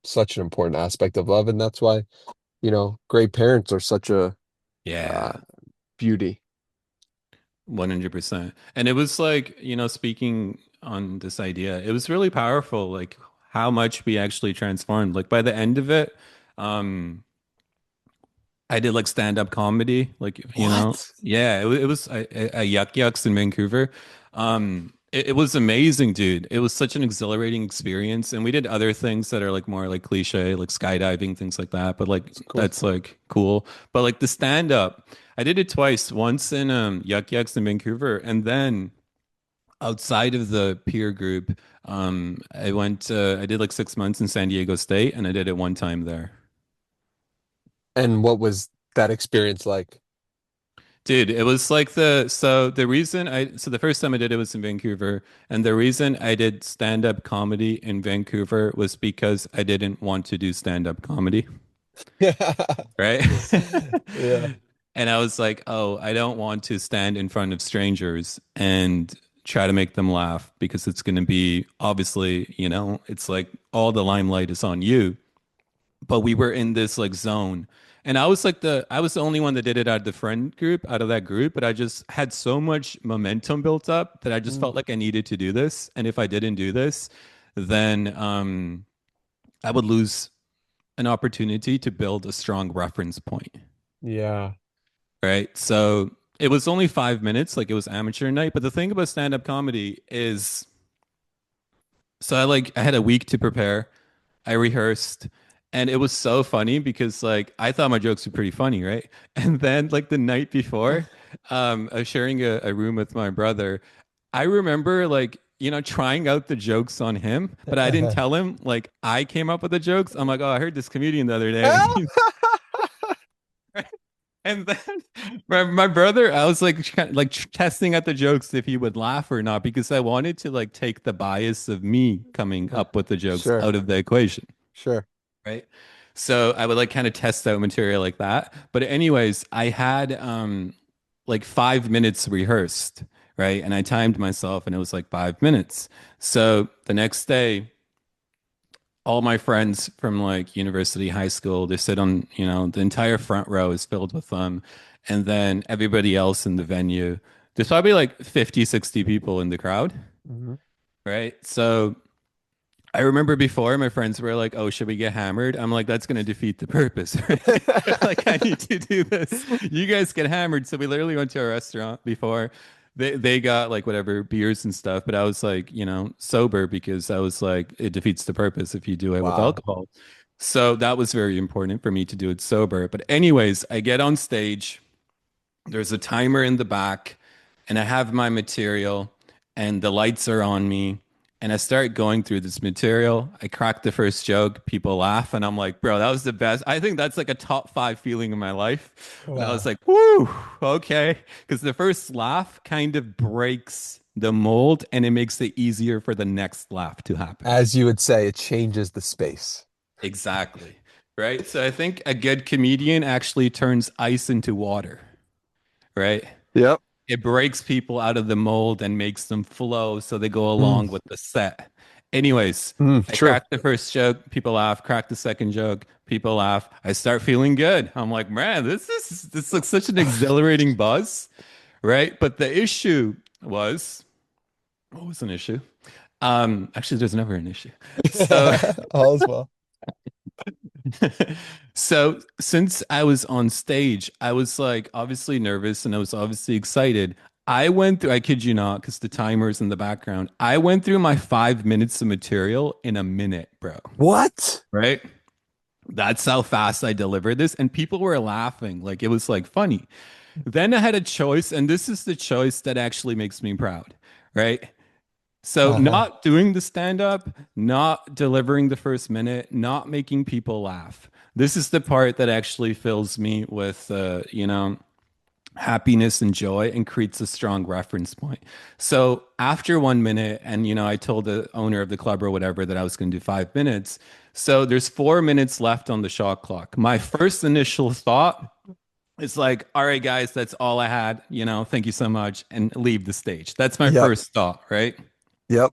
Such an important aspect of love, and that's why, great parents are such a uh, Yeah. beauty. 100%. And it was like, speaking on this idea, it was really powerful, like how much we actually transformed. Like by the end of it, um, I did like stand-up comedy, like, What? yeah, it was a Yuck Yucks in Vancouver. It was amazing, dude. It was such an exhilarating experience. And we did other things that are like more like cliche, like skydiving, things like that. But like It's cool. that's like cool. But like the stand-up, I did it twice, once in Yuck Yucks in Vancouver, and then outside of the peer group, I did like 6 months in San Diego State, and I did it one time there. And what was that experience like? Dude, it was like the first time I did it was in Vancouver, and the reason I did stand-up comedy in Vancouver was because I didn't want to do stand-up comedy, right? Yeah. And I was like, "Oh, I don't want to stand in front of strangers and try to make them laugh because it's going to be obviously, it's like all the limelight is on you." But we were in this like zone, and I was the only one that did it out of the friend group, out of that group, but I just had so much momentum built up that I just Mm. felt like I needed to do this, and if I didn't do this, then I would lose an opportunity to build a strong reference point, Yeah. right? So it was only 5 minutes, like it was amateur night, but the thing about stand-up comedy is, so I had a week to prepare. I rehearsed, and it was so funny because like I thought my jokes were pretty funny, right? And then like the night before, I was sharing a room with my brother. I remember like, trying out the jokes on him, but I didn't tell him like I came up with the jokes. I'm like, oh, I heard this comedian the other day. And then my brother, I was like testing out the jokes if he would laugh or not because I wanted to like take the bias of me coming up with the jokes Sure. out of the equation. Sure. Right. So I would like kind of test out material like that. But anyways, I had like 5 minutes rehearsed, right? And I timed myself and it was like 5 minutes. So the next day, all my friends from like university, high school, they sit on, the entire front row is filled with them. And then everybody else in the venue, there's probably like 50, 60 people in the crowd, Mhm. right? So I remember before my friends were like, "Oh, should we get hammered?" I'm like, "That's going to defeat the purpose, right? Like, I need to do this. You guys get hammered." So we literally went to a restaurant before. They got like whatever beers and stuff, but I was like, sober because I was like, it defeats the purpose if you do it with Wow. alcohol. So that was very important for me to do it sober. But anyways, I get on stage. There's a timer in the back, and I have my material, and the lights are on me. And I start going through this material. I crack the first joke, people laugh, and I'm like, bro, that was the best. I think that's like a top five feeling in my life. And I was Wow. like, whoo, okay. Because the first laugh kind of breaks the mold and it makes it easier for the next laugh to happen. As you would say, it changes the space. Exactly. Right. So I think a good comedian actually turns ice into water, right? Yep. It breaks people out of the mold and makes them flow so they go Mm. along with the set. Anyways, I True. crack the first joke, people laugh, crack the second joke, people laugh. I start feeling good. I'm like, man, this looks such an exhilarating buzz, right? But the issue was, what was an issue? Actually, there's never an issue. So All's well. so since I was on stage, I was like obviously nervous and I was obviously excited. I went through, I kid you not, because the timer's in the background. I went through my 5 minutes of material in a minute, bro. What? Right? That's how fast I delivered this. And people were laughing. Like it was like funny. Then I had a choice, and this is the choice that actually makes me proud, right? So, Uh-huh. not doing the stand up, not delivering the first minute, not making people laugh. This is the part that actually fills me with, happiness and joy and creates a strong reference point. So, after 1 minute, and, I told the owner of the club or whatever that I was going to do 5 minutes. So, there's 4 minutes left on the shot clock. My first initial thought is like, all right, guys, that's all I had. Thank you so much, and leave the stage. That's my Yep. first thought, right? Yep.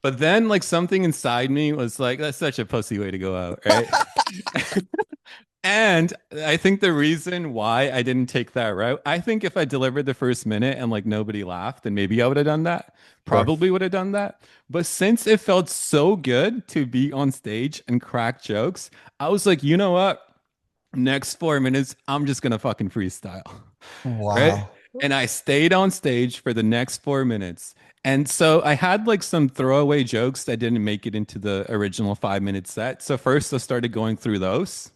But then, like, something inside me was like, that's such a pussy way to go out, right? And I think the reason why I didn't take that route, I think if I delivered the first minute and like nobody laughed, then maybe I would have done that. Sure. Probably would have done that. But since it felt so good to be on stage and crack jokes, I was like, you know what? Next 4 minutes, I'm just gonna fucking freestyle. Right? Wow. And I stayed on stage for the next 4 minutes. And so I had like some throwaway jokes that didn't make it into the original 5 minute set. So first I started going through those.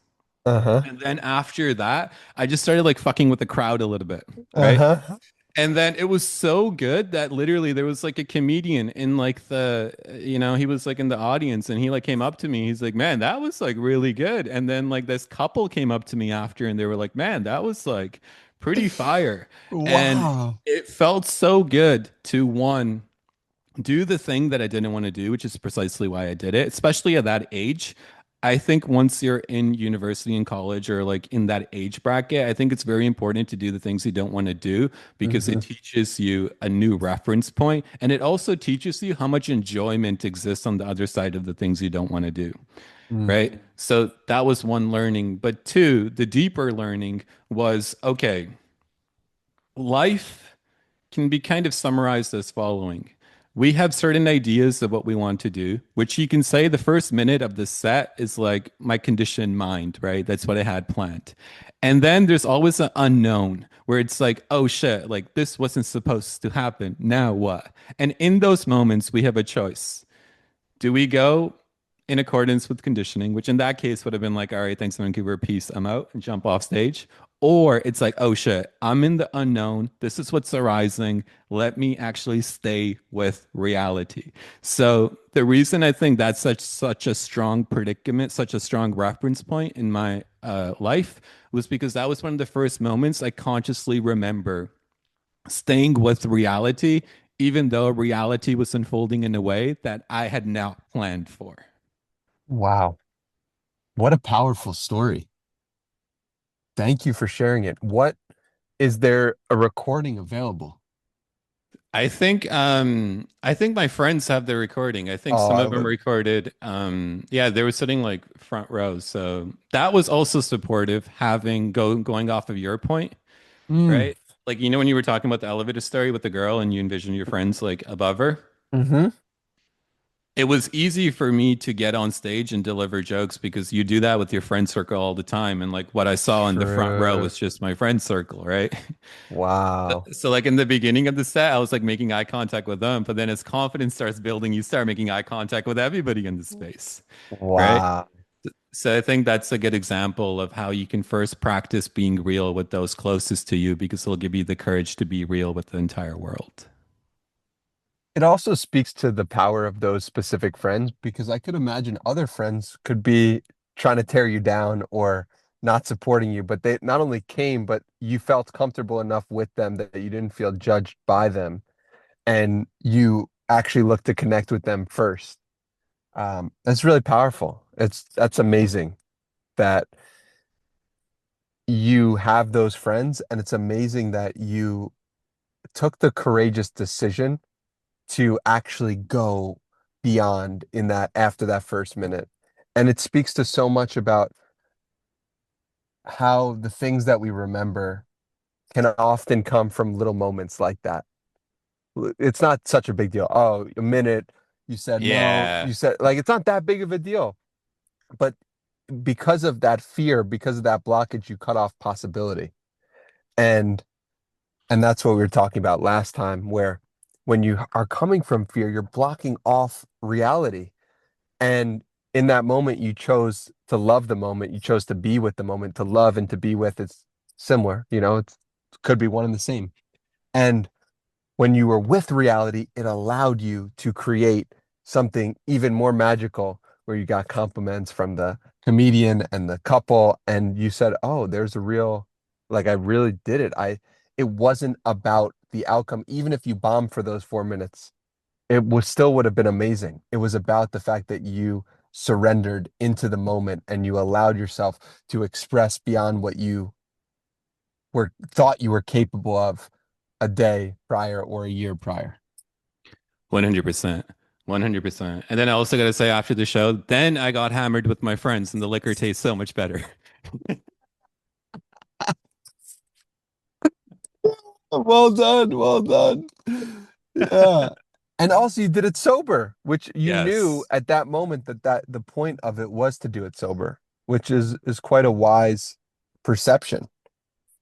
Uh-huh. And then after that, I just started like fucking with the crowd a little bit. Right. Uh-huh. And then it was so good that literally there was like a comedian in like he was like in the audience and he like came up to me. He's like, man, that was like really good. And then like this couple came up to me after and they were like, man, that was like pretty fire. And Wow. it felt so good to one, do the thing that I didn't want to do, which is precisely why I did it, especially at that age. I think once you're in university and college or like in that age bracket, I think it's very important to do the things you don't want to do because it Hmm. teaches you a new reference point and it also teaches you how much enjoyment exists on the other side of the things you don't want to do, Mm. right? So that was one learning. But two, the deeper learning was okay, life can be kind of summarized as following. We have certain ideas of what we want to do, which you can say the first minute of the set is like my conditioned mind, right? That's what I had planned. And then there's always an unknown where it's like, oh shit, like this wasn't supposed to happen. Now what? And in those moments, we have a choice. Do we go in accordance with conditioning, which in that case would have been like, all right, thanks, Vancouver, peace, I'm out, and jump off stage? Or it's like, oh shit, I'm in the unknown. This is what's arising. Let me actually stay with reality. So the reason I think that's such a strong predicament, such a strong reference point in my life was because that was one of the first moments I consciously remember staying with reality, even though reality was unfolding in a way that I had not planned for. Wow. What a powerful story. Thank you for sharing it. What is there a recording available? I think my friends have the recording. I think Oh, some I of them would. recorded. Yeah, they were sitting like front row. So that was also supportive having going off of your point, Mm. right? Like when you were talking about the elevator story with the girl and you envision your friends like above her. Hmm. It was easy for me to get on stage and deliver jokes because you do that with your friend circle all the time. And like what I saw in the front row True. was just my friend circle, right? Wow. So like in the beginning of the set, I was like making eye contact with them, but then as confidence starts building, you start making eye contact with everybody in the space, right? Wow. So I think that's a good example of how you can first practice being real with those closest to you because it'll give you the courage to be real with the entire world. It also speaks to the power of those specific friends because I could imagine other friends could be trying to tear you down or not supporting you, but they not only came, but you felt comfortable enough with them that you didn't feel judged by them and you actually looked to connect with them first. That's really powerful. That's amazing that you have those friends, and it's amazing that you took the courageous decision to actually go beyond in that after that first minute. And it speaks to so much about how the things that we remember can often come from little moments like that. It's not such a big deal. Oh, a minute, you said no, Yeah. you said like it's not that big of a deal. But because of that fear, because of that blockage, you cut off possibility. And and that's what we were talking about last time, where when you are coming from fear, you're blocking off reality. And in that moment, you chose to love the moment. You chose to be with the moment. To love and to be with, it's similar, it could be one and the same. And when you were with reality, it allowed you to create something even more magical where you got compliments from the comedian and the couple, and you said, "Oh, there's a real, like I really did it. It wasn't about the outcome, even if you bombed for those 4 minutes, it was still would have been amazing. It was about the fact that you surrendered into the moment and you allowed yourself to express beyond what you were thought you were capable of a day prior or a year prior." 100%. 100%. And then I also got to say after the show, then I got hammered with my friends and the liquor tastes so much better. Well done, well done. Yeah. And also you did it sober, which you knew Yes. at that moment that the point of it was to do it sober, which is quite a wise perception.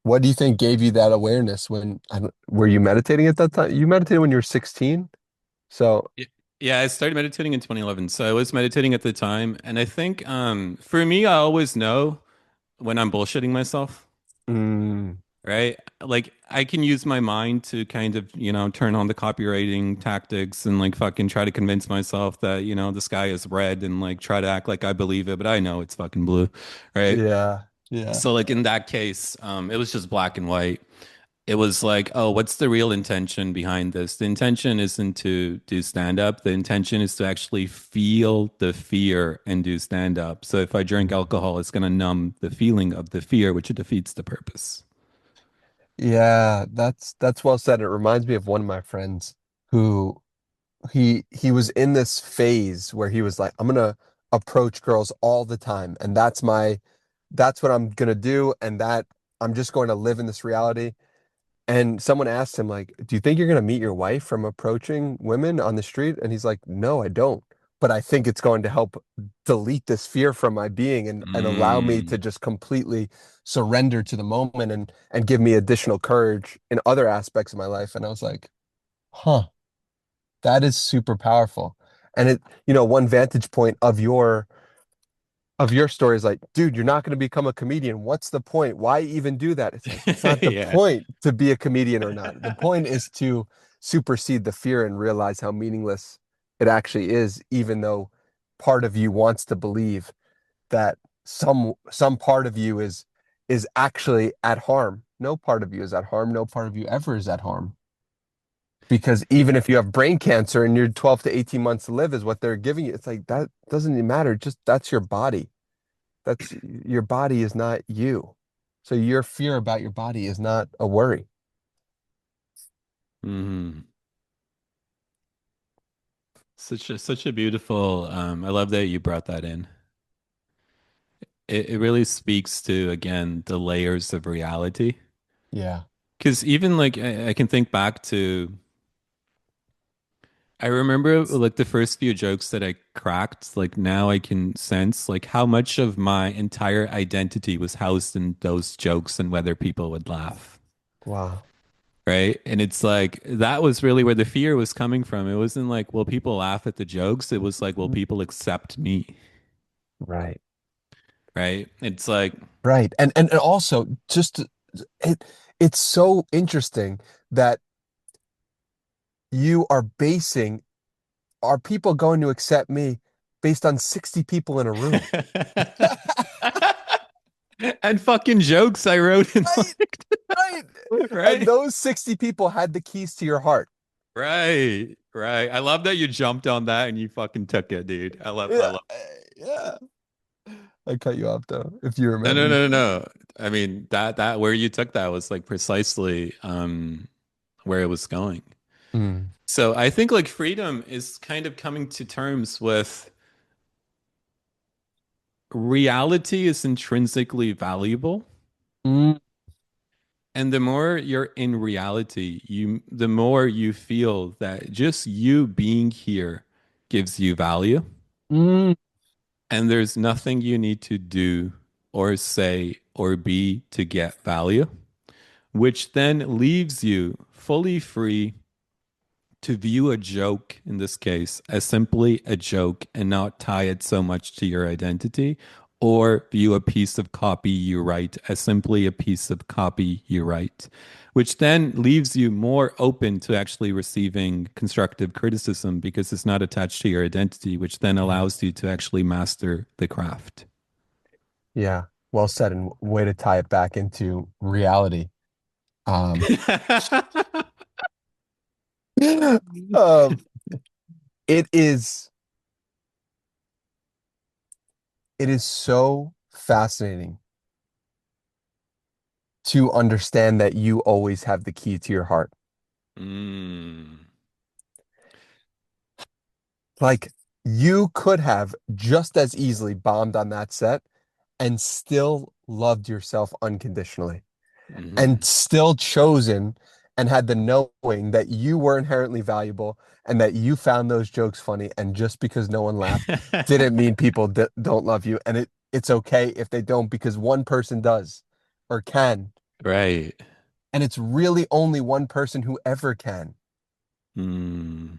What do you think gave you that awareness when were you meditating at that time? You meditated when you were 16? So, Y- Yeah, I started meditating in 2011. So I was meditating at the time. And I think for me, I always know when I'm bullshitting myself, mm, right? Like I can use my mind to kind of, turn on the copywriting tactics and like fucking try to convince myself that, the sky is red and like try to act like I believe it, but I know it's fucking blue, right? yeah, yeah. So like in that case, it was just black and white. It was like, oh, what's the real intention behind this? The intention isn't to do stand up. The intention is to actually feel the fear and do stand up. So if I drink Mhm. alcohol, it's going to numb the feeling of the fear, which defeats the purpose. Yeah, that's well said. It reminds me of one of my friends who he was in this phase where he was like, I'm gonna approach girls all the time, and that's what I'm gonna do, and that I'm just going to live in this reality. And someone asked him, like, do you think you're gonna meet your wife from approaching women on the street? And he's like, no, I don't. But I think it's going to help delete this fear from my being and allow me to Mm. just completely surrender to the moment and give me additional courage in other aspects of my life. And I was like, huh. That is super powerful. And one vantage point of your story is like, dude, you're not going to become a comedian. What's the point? Why even do that? It's like, it's not the Yeah. point to be a comedian or not. The point is to supersede the fear and realize how meaningless it actually is, even though part of you wants to believe that some part of you is actually at harm. No part of you is at harm. No part of you ever is at harm. Because Y- even if you have brain cancer and you're 12 to 18 months to live is what they're giving you, it's like that doesn't even matter. Just that's your body. That's your body is not you. So your fear about your body is not a worry. Mhm. Such a beautiful I love that you brought that in. It really speaks to again the layers of reality. Yeah. Because even like I can think back to I remember like the first few jokes that I cracked, like now I can sense like how much of my entire identity was housed in those jokes and whether people would laugh. Wow. Right. And it's like that was really where the fear was coming from. It wasn't like, will people laugh at the jokes? It was like, will people accept me? Right. Right. It's like, Right. And also it it's so interesting that you are basing are people going to accept me based on 60 people in a room? and fucking jokes I wrote in Right. like, Right. And right. those 60 people had the keys to your heart. Right, right. I love that you jumped on that and you fucking took it, dude. I Yeah. love. Yeah. I cut you off though, if you No, no, remember. no, no, no. I mean that where you took that was like precisely where it was going. Mm. So I think like freedom is kind of coming to terms with reality is intrinsically valuable. Mm. And the more you're in reality, the more you feel that just you being here gives you value. Mm. And there's nothing you need to do or say or be to get value, which then leaves you fully free to view a joke in this case as simply a joke and not tie it so much to your identity, or view a piece of copy you write as simply a piece of copy you write, which then leaves you more open to actually receiving constructive criticism because it's not attached to your identity, which then Mm. allows you to actually master the craft. Yeah, well said, and way to tie it back into reality. Um, um, it is it is so fascinating to understand that you always have the key to your heart. Mm. Like you could have just as easily bombed on that set and still loved yourself unconditionally and Mhm. still chosen and had the knowing that you were inherently valuable and that you found those jokes funny. And just because no one laughed didn't mean people don't love you. And it's okay if they don't because one person does or can. Right. And it's really only one person who ever can. Mm.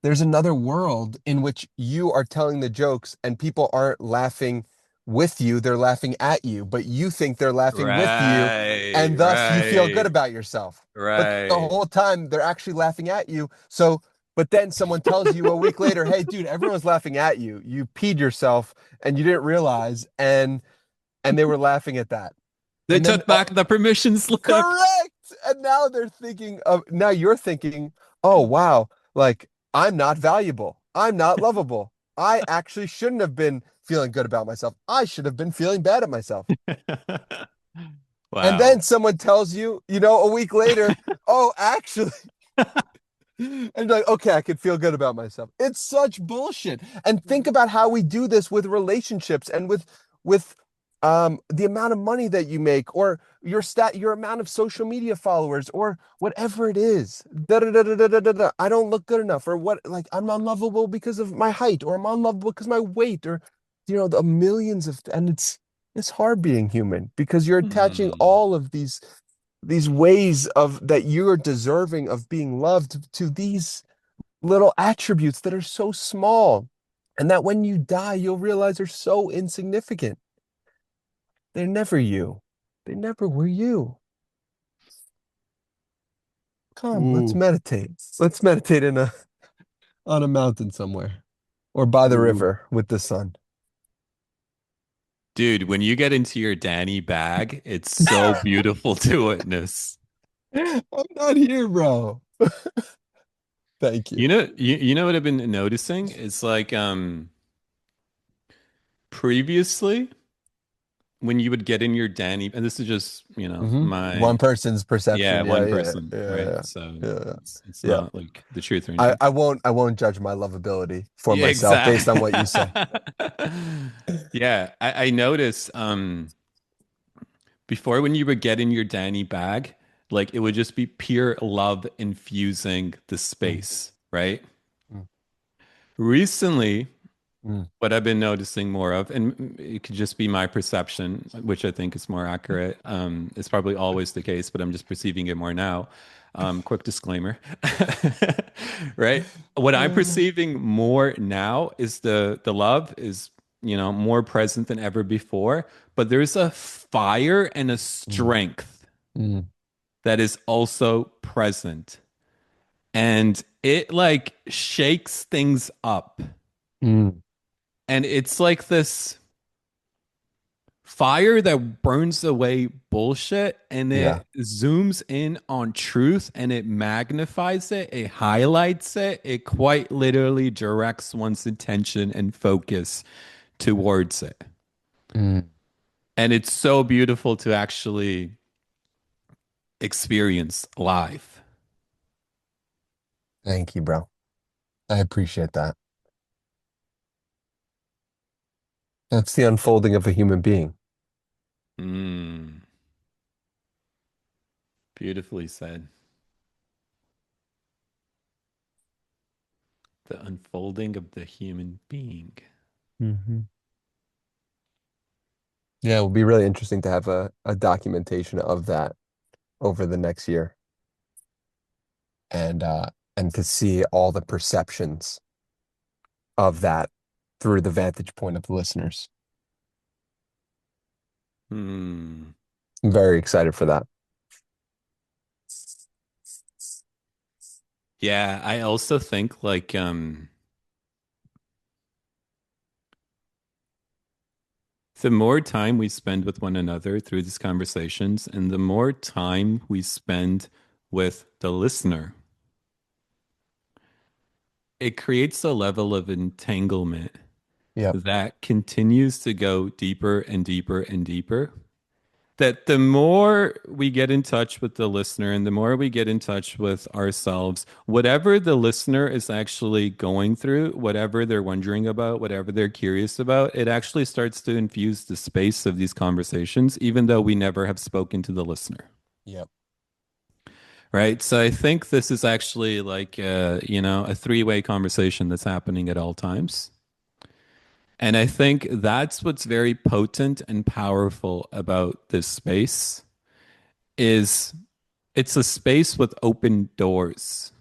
There's another world in which you are telling the jokes and people aren't laughing with you, they're laughing at you, but you think they're laughing with you, Right, and thus you feel good right, about yourself. But the right. whole time they're actually laughing at you. So, but then someone tells you a week later, hey, dude, everyone's laughing at you. You peed yourself and you didn't realize, and they were laughing at that. They And then took back the permission slip. correct. And now you're thinking, oh, wow, like I'm not valuable. I'm not lovable. I actually shouldn't have been feeling good about myself. I should have been feeling bad at myself. And Wow. then someone tells you, a week later, oh, actually, and you're like, okay, I could feel good about myself. It's such bullshit. And think about how we do this with relationships and with the amount of money that you make or your amount of social media followers or whatever it is. Da, da, da, da, da, da, da, da. I don't look good enough or what like I'm unlovable because of my height or I'm unlovable because of my weight or the millions of and it's hard being human because you're attaching Hmm. all of these ways of that you're deserving of being loved to these little attributes that are so small and that when you die you'll realize they're so insignificant. They're never you. They never were you. Come, let's Ooh, meditate. Let's meditate in a on a mountain somewhere or by the ooh. river with the sun. Dude, when you get into your Danny bag, it's so beautiful to witness. I'm not here, bro. Thank you. You know what I've been noticing? It's like previously when you would get in your Danny, and this is just, One my person's yeah, perception. Yeah, one yeah, person, right? yeah, So yeah, yeah. it's Yeah. not like the truth or I, anything. I won't I won't judge my lovability for Yeah, myself based on what you exactly. say. Yeah, I noticed before when you would get in your Danny bag, like it would just be pure love infusing the Mm, space, right? mm, Recently, mm, what I've been noticing more of, and it could just be my perception, which I think is more accurate. It's probably always the case, but I'm just perceiving it more now. Quick disclaimer, right? What I'm mm, perceiving more now is the love is more present than ever before, but there's a fire and a mm, strength mm, that is also present, and it like shakes things up, mm. and it's like this fire that burns away bullshit and Yeah. it zooms in on truth and it magnifies it, it highlights it, it quite literally directs one's attention and focus towards it. Mm. And it's so beautiful to actually experience live. Thank you, bro. I appreciate that. That's the unfolding of a human being. Mm, beautifully said. The unfolding of the human being. Hmm. Yeah, it will be really interesting to have a documentation of that over the next year and uh and to see all the perceptions of that through the vantage point of the listeners. Hmm. I'm very excited for that. Yeah, I also think like the more time we spend with one another through these conversations and the more time we spend with the listener, it creates a level of entanglement Yep. that continues to go deeper and deeper and deeper. That the more we get in touch with the listener and the more we get in touch with ourselves, whatever the listener is actually going through, whatever they're wondering about, whatever they're curious about, it actually starts to infuse the space of these conversations, even though we never have spoken to the listener. Yep. Right. So I think this is actually like, a three-way conversation that's happening at all times. And I think that's what's very potent and powerful about this space is it's a space with open doors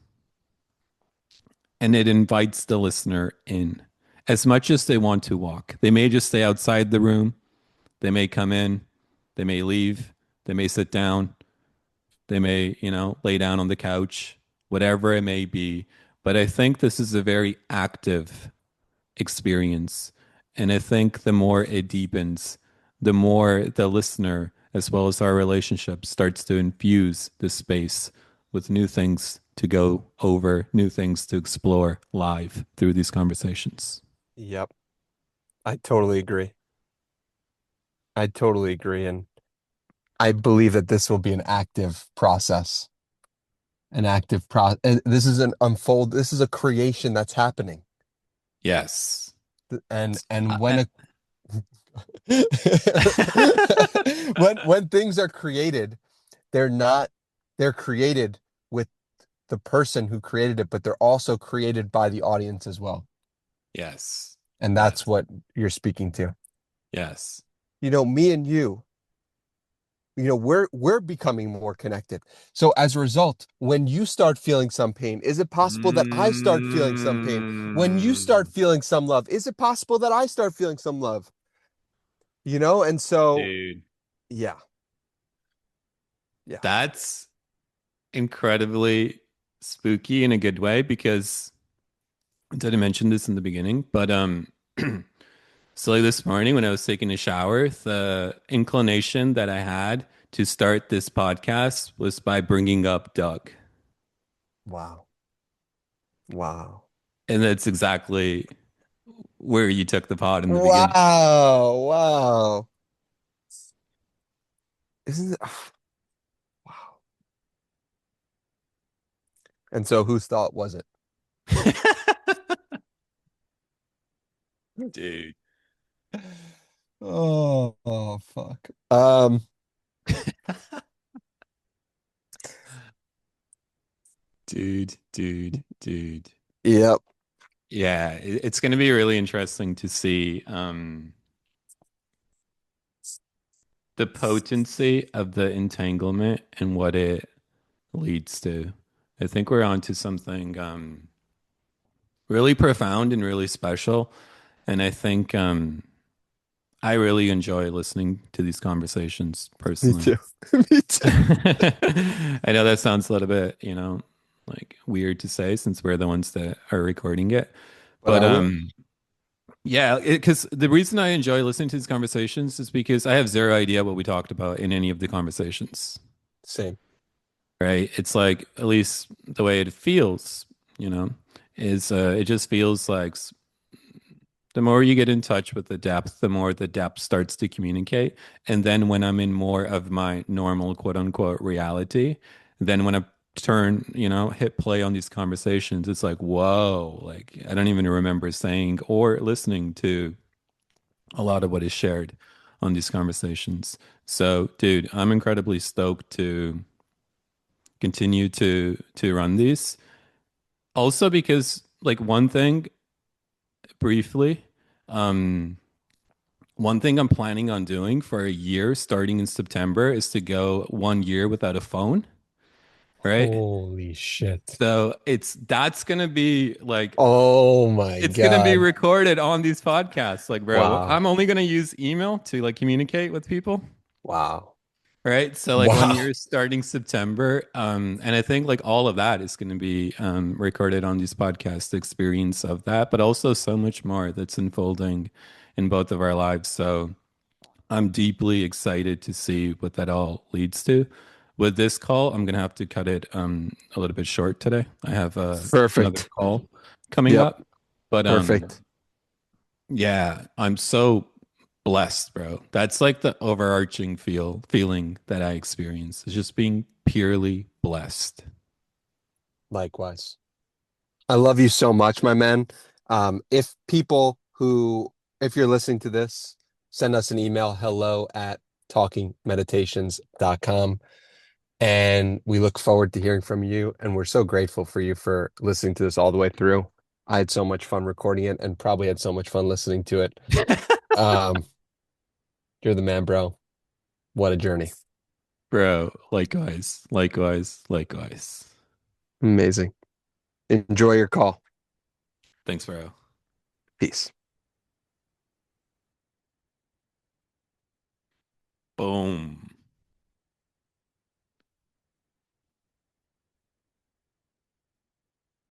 and it invites the listener in as much as they want to walk. They may just stay outside the room, they may come in, they may leave, they may sit down, they may, lay down on the couch, whatever it may be. But I think this is a very active experience. And I think the more it deepens, the more the listener, as well as our relationship, starts to infuse the space with new things to go over, new things to explore live through these conversations. Yep. I totally agree. I totally agree. And I believe that this will be an active process, an active process. This is an unfold. This is a creation that's happening. Yes. And I- when things are created, they're not, they're created with the person who created it, but they're also created by the audience as well. yes. And that's Yes. what you're speaking to. Yes. Me and you, we're becoming more connected. So as a result, when you start feeling some pain, is it possible that I start feeling some pain? When you start Mm, feeling some love, is it possible that I start feeling some love? And so dude, yeah, yeah. that's incredibly spooky in a good way because I didn't mention this in the beginning, but so like this morning when I was taking a shower, the inclination that I had to start this podcast was by bringing up Doug. Wow. Wow. And that's exactly where you took the pod in the beginning. Wow. Wow. Isn't it? Wow. And so whose thought was it? Dude, Oh, fuck. dude. Yep. Yeah, it's going to be really interesting to see the potency of the entanglement and what it leads to. I think we're on to something really profound and really special. And I think I really enjoy listening to these conversations Me personally. too. Me too. I know that sounds a little bit, like weird to say since we're the ones that are recording it. But But I will. yeah, because the reason I enjoy listening to these conversations is because I have zero idea what we talked about in any of the conversations, Same. right? It's like at least the way it feels, you know, is it just feels like the more you get in touch with the more the depth starts to communicate. And then when I'm in more of my normal quote unquote reality, then when I hit play on these conversations, it's like, whoa, like I don't even remember saying or listening to a lot of what is shared on these conversations. So, dude, I'm incredibly stoked to continue to run these. Also because like one thing briefly, um one thing I'm planning on doing for a year starting in September is to go 1 year without a phone, right? Holy shit. So that's gonna be like Oh my it's gonna be God. recorded on these podcasts. Like, bro, Wow. I'm only gonna use email to like communicate with people. Wow. Right. So like one Wow. year starting September. And I think like all of that is going to be recorded on these podcasts, the experience of that, but also so much more that's unfolding in both of our lives. So I'm deeply excited to see what that all leads to. With this call, I'm gonna have to cut it a little bit short today. I have another Perfect. call coming Yep. up. But Perfect. yeah, I'm so blessed, bro. That's like the overarching feeling that I experience. Is just being purely blessed. Likewise. I love you so much, my man. If people who, if you're listening to this, send us an email, hello@talkingmeditations.com. And we look forward to hearing from you. And we're so grateful for you for listening to this all the way through. I had so much fun recording it and probably had so much fun listening to it. Um, you're the man, bro. What a journey. Bro, likewise, likewise, likewise. Amazing. Enjoy your call. Thanks, bro. Peace. Boom.